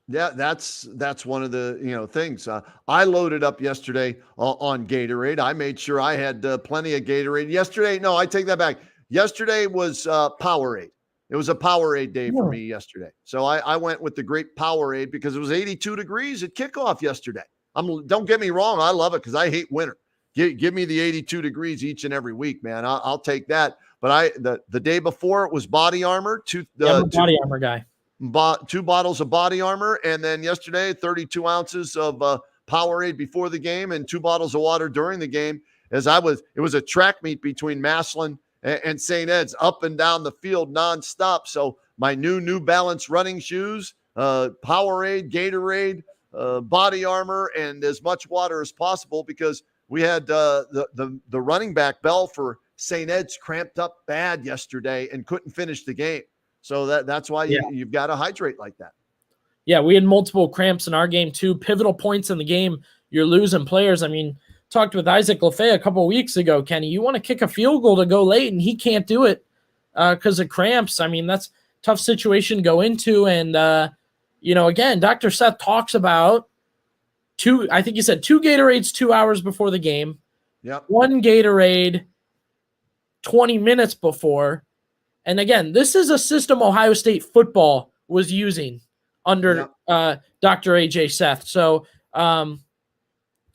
Yeah, that's one of the things. I loaded up yesterday on Gatorade. I made sure I had plenty of Gatorade yesterday. No, I take that back. Yesterday was Powerade. It was a Powerade day for me yesterday. So I went with the great Powerade because it was 82 degrees at kickoff yesterday. Don't get me wrong, I love it because I hate winter. Give me the 82 degrees each and every week, man. I'll take that. But the day before it was Body Armor. Body Armor guy. 2 bottles of Body Armor, and then yesterday 32 ounces of Powerade before the game and 2 bottles of water during the game. It was a track meet between Massillon and St. Ed's up and down the field nonstop. So my New Balance running shoes, Powerade, Gatorade, Body Armor, and as much water as possible because we had the running back Bell for St. Ed's cramped up bad yesterday and couldn't finish the game. So that's why you've got to hydrate like that. Yeah, we had multiple cramps in our game too. Pivotal points in the game, you're losing players. I mean, talked with Isaac Lefay a couple of weeks ago, Kenny. You want to kick a field goal to go late, and he can't do it because of cramps. I mean, that's a tough situation to go into. And, again, Dr. Seth talks about I think he said 2 Gatorades 2 hours before the game. Yep. 1 Gatorade 20 minutes before. And again, this is a system Ohio State football was using under Dr. AJ Seth. So,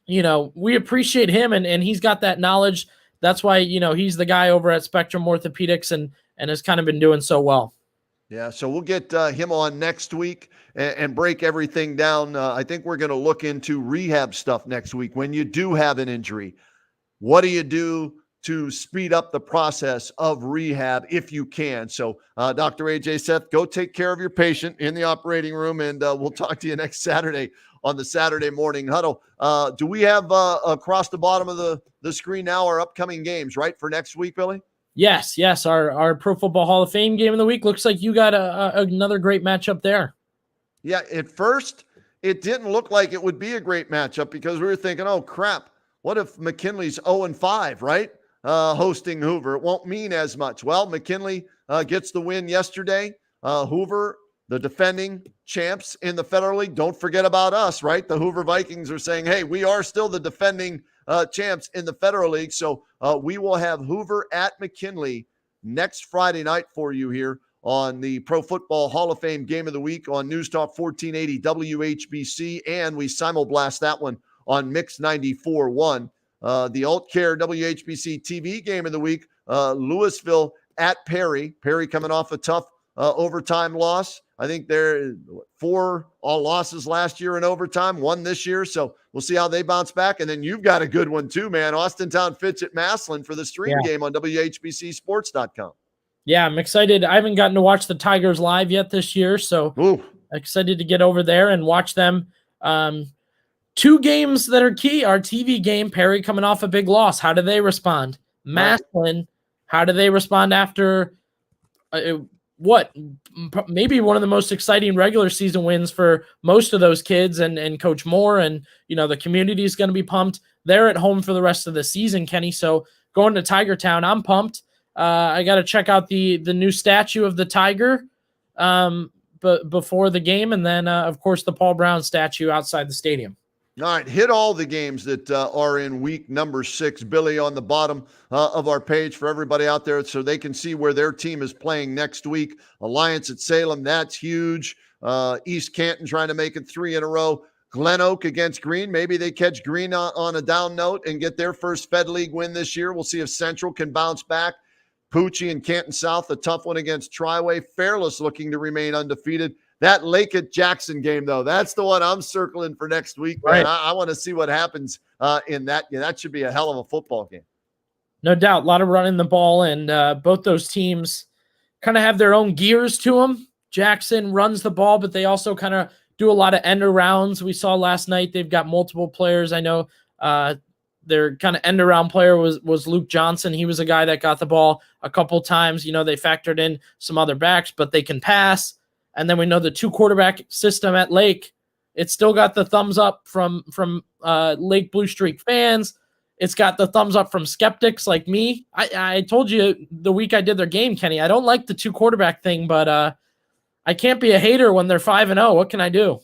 we appreciate him and he's got that knowledge. That's why, he's the guy over at Spectrum Orthopedics and has kind of been doing so well. Yeah, so we'll get him on next week and break everything down. I think we're going to look into rehab stuff next week. When you do have an injury, what do you do to speed up the process of rehab if you can? So Dr. AJ Seth, go take care of your patient in the operating room, and we'll talk to you next Saturday on the Saturday morning huddle. Do we have across the bottom of the screen now our upcoming games, right, for next week, Billy? Yes. Our Pro Football Hall of Fame game of the week. Looks like you got another great matchup there. Yeah, at first it didn't look like it would be a great matchup because we were thinking, oh, crap, what if McKinley's 0-5, right? Hosting Hoover. It won't mean as much. Well, McKinley gets the win yesterday. Hoover, the defending champs in the Federal League. Don't forget about us, right? The Hoover Vikings are saying, hey, we are still the defending champs in the Federal League. So we will have Hoover at McKinley next Friday night for you here on the Pro Football Hall of Fame Game of the Week on News Talk 1480 WHBC. And we simulblast that one on Mix 94.1. The Alt Care WHBC TV Game of the Week, Louisville at Perry. Perry coming off a tough overtime loss. I think they're 4 all losses last year in overtime, 1 this year. So we'll see how they bounce back. And then you've got a good one too, man. Austintown Fitch at Massillon for the stream game on WHBCsports.com. Yeah, I'm excited. I haven't gotten to watch the Tigers live yet this year. So excited to get over there and watch them. 2 games that are key. Our TV game, Perry coming off a big loss. How do they respond? Massillon, how do they respond after maybe one of the most exciting regular season wins for most of those kids and Coach Moore and, the community is going to be pumped. They're at home for the rest of the season, Kenny. So going to Tiger Town, I'm pumped. I got to check out the new statue of the Tiger but before the game. And then, of course, the Paul Brown statue outside the stadium. All right, hit all the games that are in week number 6, Billy, on the bottom of our page for everybody out there so they can see where their team is playing next week. Alliance at Salem, that's huge. East Canton trying to make it 3 in a row. Glen Oak against Green. Maybe they catch Green on a down note and get their first Fed League win this year. We'll see if Central can bounce back. Pucci and Canton South, a tough one against Triway. Fairless looking to remain undefeated. That Lake at Jackson game, though, that's the one I'm circling for next week, man. Right. I want to see what happens in that. Yeah, that should be a hell of a football game. No doubt. A lot of running the ball, and both those teams kind of have their own gears to them. Jackson runs the ball, but they also kind of do a lot of end arounds. We saw last night they've got multiple players. I know their kind of end around player was Luke Johnson. He was a guy that got the ball a couple times. You know, they factored in some other backs, but they can pass. And then we know the 2 quarterback system at Lake. It's still got the thumbs up from Lake Blue Streak fans. It's got the thumbs up from skeptics like me. I told you the week I did their game, Kenny, I don't like the 2 quarterback thing, but I can't be a hater when they're 5-0. What can I do?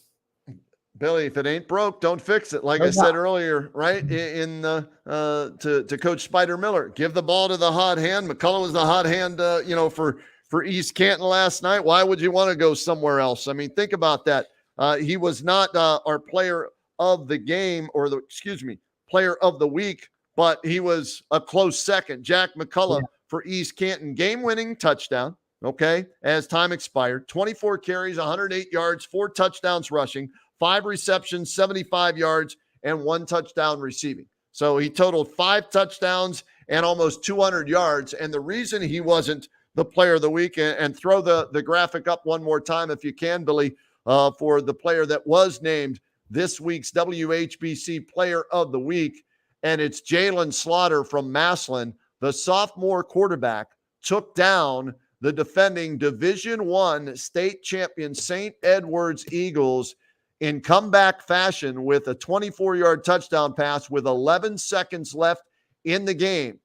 Billy, if it ain't broke, don't fix it. Like I said earlier, right? To Coach Spider Miller, give the ball to the hot hand. McCullough was the hot hand, for East Canton last night. Why would you want to go somewhere else? I mean, think about that. He was not our player of the game player of the week, but he was a close second. Jack McCullough for East Canton, game-winning touchdown, okay, as time expired. 24 carries, 108 yards, 4 touchdowns rushing, 5 receptions, 75 yards, and 1 touchdown receiving. So he totaled 5 touchdowns and almost 200 yards. And the reason he wasn't the player of the week, and throw the graphic up one more time if you can, Billy, for the player that was named this week's WHBC player of the week, and it's Jalen Slaughter from Massillon. The sophomore quarterback took down the defending Division I state champion St. Edward's Eagles in comeback fashion with a 24-yard touchdown pass with 11 seconds left in the game.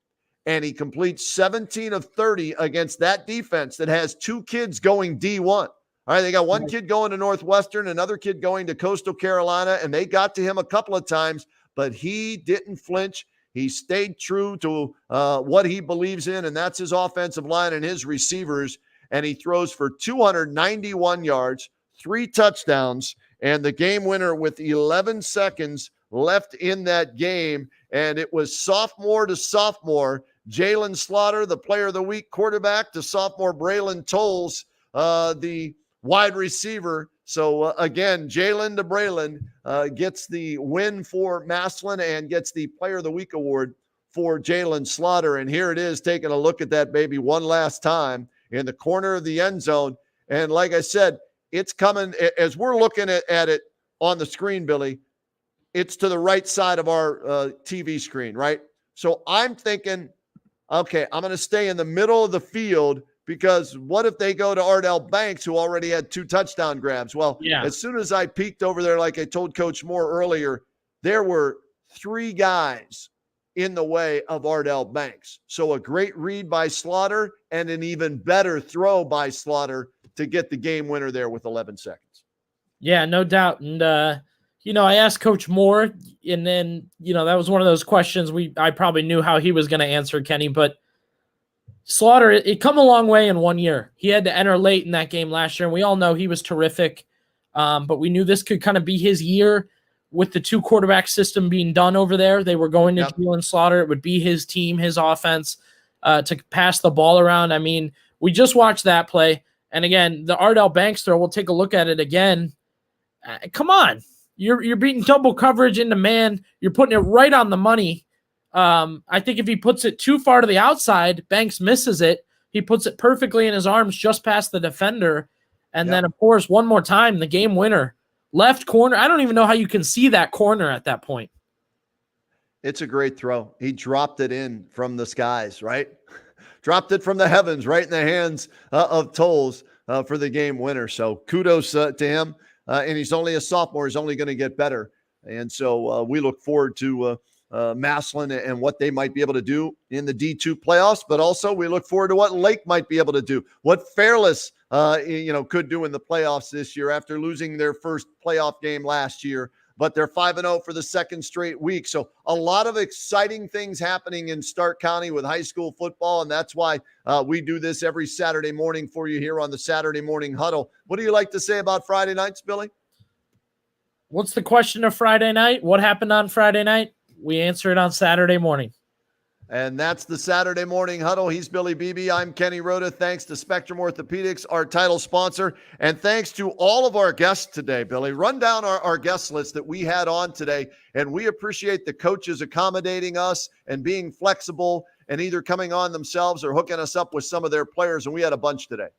And he completes 17 of 30 against that defense that has 2 kids going D1. All right, they got 1 kid going to Northwestern, another kid going to Coastal Carolina, and they got to him a couple of times, but he didn't flinch. He stayed true to what he believes in, and that's his offensive line and his receivers, and he throws for 291 yards, 3 touchdowns, and the game winner with 11 seconds left in that game, and it was sophomore to sophomore. Jalen Slaughter, the player of the week quarterback, to sophomore Braylon Tolles, the wide receiver. So again, Jalen to Braylon gets the win for Massillon and gets the player of the week award for Jalen Slaughter. And here it is, taking a look at that baby one last time in the corner of the end zone. And like I said, it's coming as we're looking at it on the screen, Billy. It's to the right side of our TV screen, right? So I'm thinking, okay, I'm going to stay in the middle of the field because what if they go to Ardell Banks, who already had 2 touchdown grabs? Well, as soon as I peeked over there, like I told Coach Moore earlier, there were 3 guys in the way of Ardell Banks. So a great read by Slaughter and an even better throw by Slaughter to get the game winner there with 11 seconds. Yeah, no doubt. And, I asked Coach Moore, and then, that was one of those questions I probably knew how he was going to answer, Kenny, but Slaughter, it come a long way in 1 year. He had to enter late in that game last year, and we all know he was terrific, but we knew this could kind of be his year with the 2 quarterback system being done over there. They were going to Jalen Slaughter. It would be his team, his offense to pass the ball around. I mean, we just watched that play, and again, the Ardell Banks throw, we'll take a look at it again. Come on. You're beating double coverage into man. You're putting it right on the money. I think if he puts it too far to the outside, Banks misses it. He puts it perfectly in his arms just past the defender. And then, of course, one more time, the game winner. Left corner. I don't even know how you can see that corner at that point. It's a great throw. He dropped it in from the skies, right? Dropped it from the heavens right in the hands of Tolles for the game winner. So kudos to him. And he's only a sophomore. He's only going to get better. And so we look forward to Massillon and what they might be able to do in the D2 playoffs, but also we look forward to what Lake might be able to do, what Fairless, could do in the playoffs this year after losing their first playoff game last year. but they're 5-0 for the second straight week. So a lot of exciting things happening in Stark County with high school football, and that's why we do this every Saturday morning for you here on the Saturday Morning Huddle. What do you like to say about Friday nights, Billy? What's the question of Friday night? What happened on Friday night? We answer it on Saturday morning. And that's the Saturday Morning Huddle. He's Billy Beebe. I'm Kenny Rhoda. Thanks to Spectrum Orthopedics, our title sponsor. And thanks to all of our guests today, Billy. Run down our guest list that we had on today. And we appreciate the coaches accommodating us and being flexible and either coming on themselves or hooking us up with some of their players. And we had a bunch today.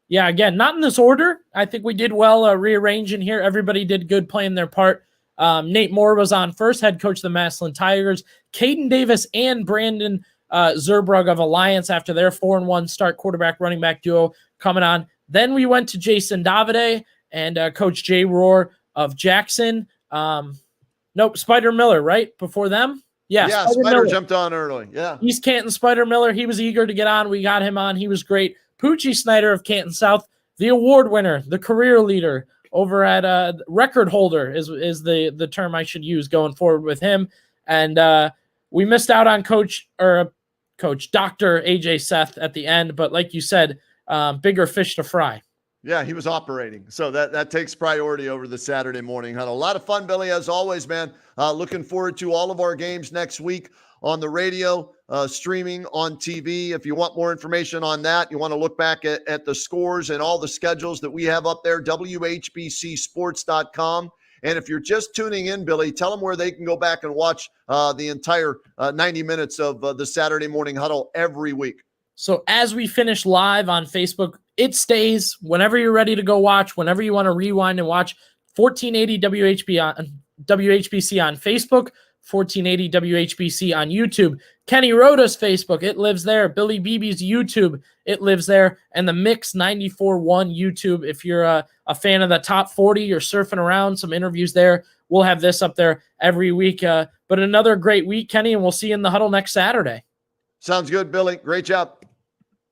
Yeah, again, not in this order. I think we did well rearranging here. Everybody did good playing their part. Nate Moore was on first, head coach of the Massillon Tigers. Caden Davis and Brandon Zerbrug of Alliance after their 4-1 start, quarterback, running back duo coming on. Then we went to Jason Davide and Coach Jay Rohr of Jackson. Spider Miller, right? Before them? Yeah, Spider jumped on early. Yeah. East Canton Spider Miller. He was eager to get on. We got him on. He was great. Pucci Snyder of Canton South, the award winner, the career leader over at record holder is the term I should use going forward with him. And we missed out on Coach Dr. AJ Seth at the end. But like you said, bigger fish to fry. Yeah, he was operating. So that takes priority over the Saturday Morning Huddle. A lot of fun, Billy, as always, man. Looking forward to all of our games next week on the radio, streaming on TV. If you want more information on that, you want to look back at the scores and all the schedules that we have up there, whbcsports.com. And if you're just tuning in, Billy, tell them where they can go back and watch the entire 90 minutes of the Saturday Morning Huddle every week. So as we finish live on Facebook, it stays whenever you're ready to go watch, whenever you want to rewind and watch 1480 WHBC on Facebook, 1480 WHBC on YouTube. Kenny Rhoda's Facebook, it lives there. Billy Beebe's YouTube, it lives there. And the Mix 94.1 YouTube. If you're a fan of the top 40, you're surfing around, some interviews there. We'll have this up there every week. But another great week, Kenny, and we'll see you in the Huddle next Saturday. Sounds good, Billy. Great job.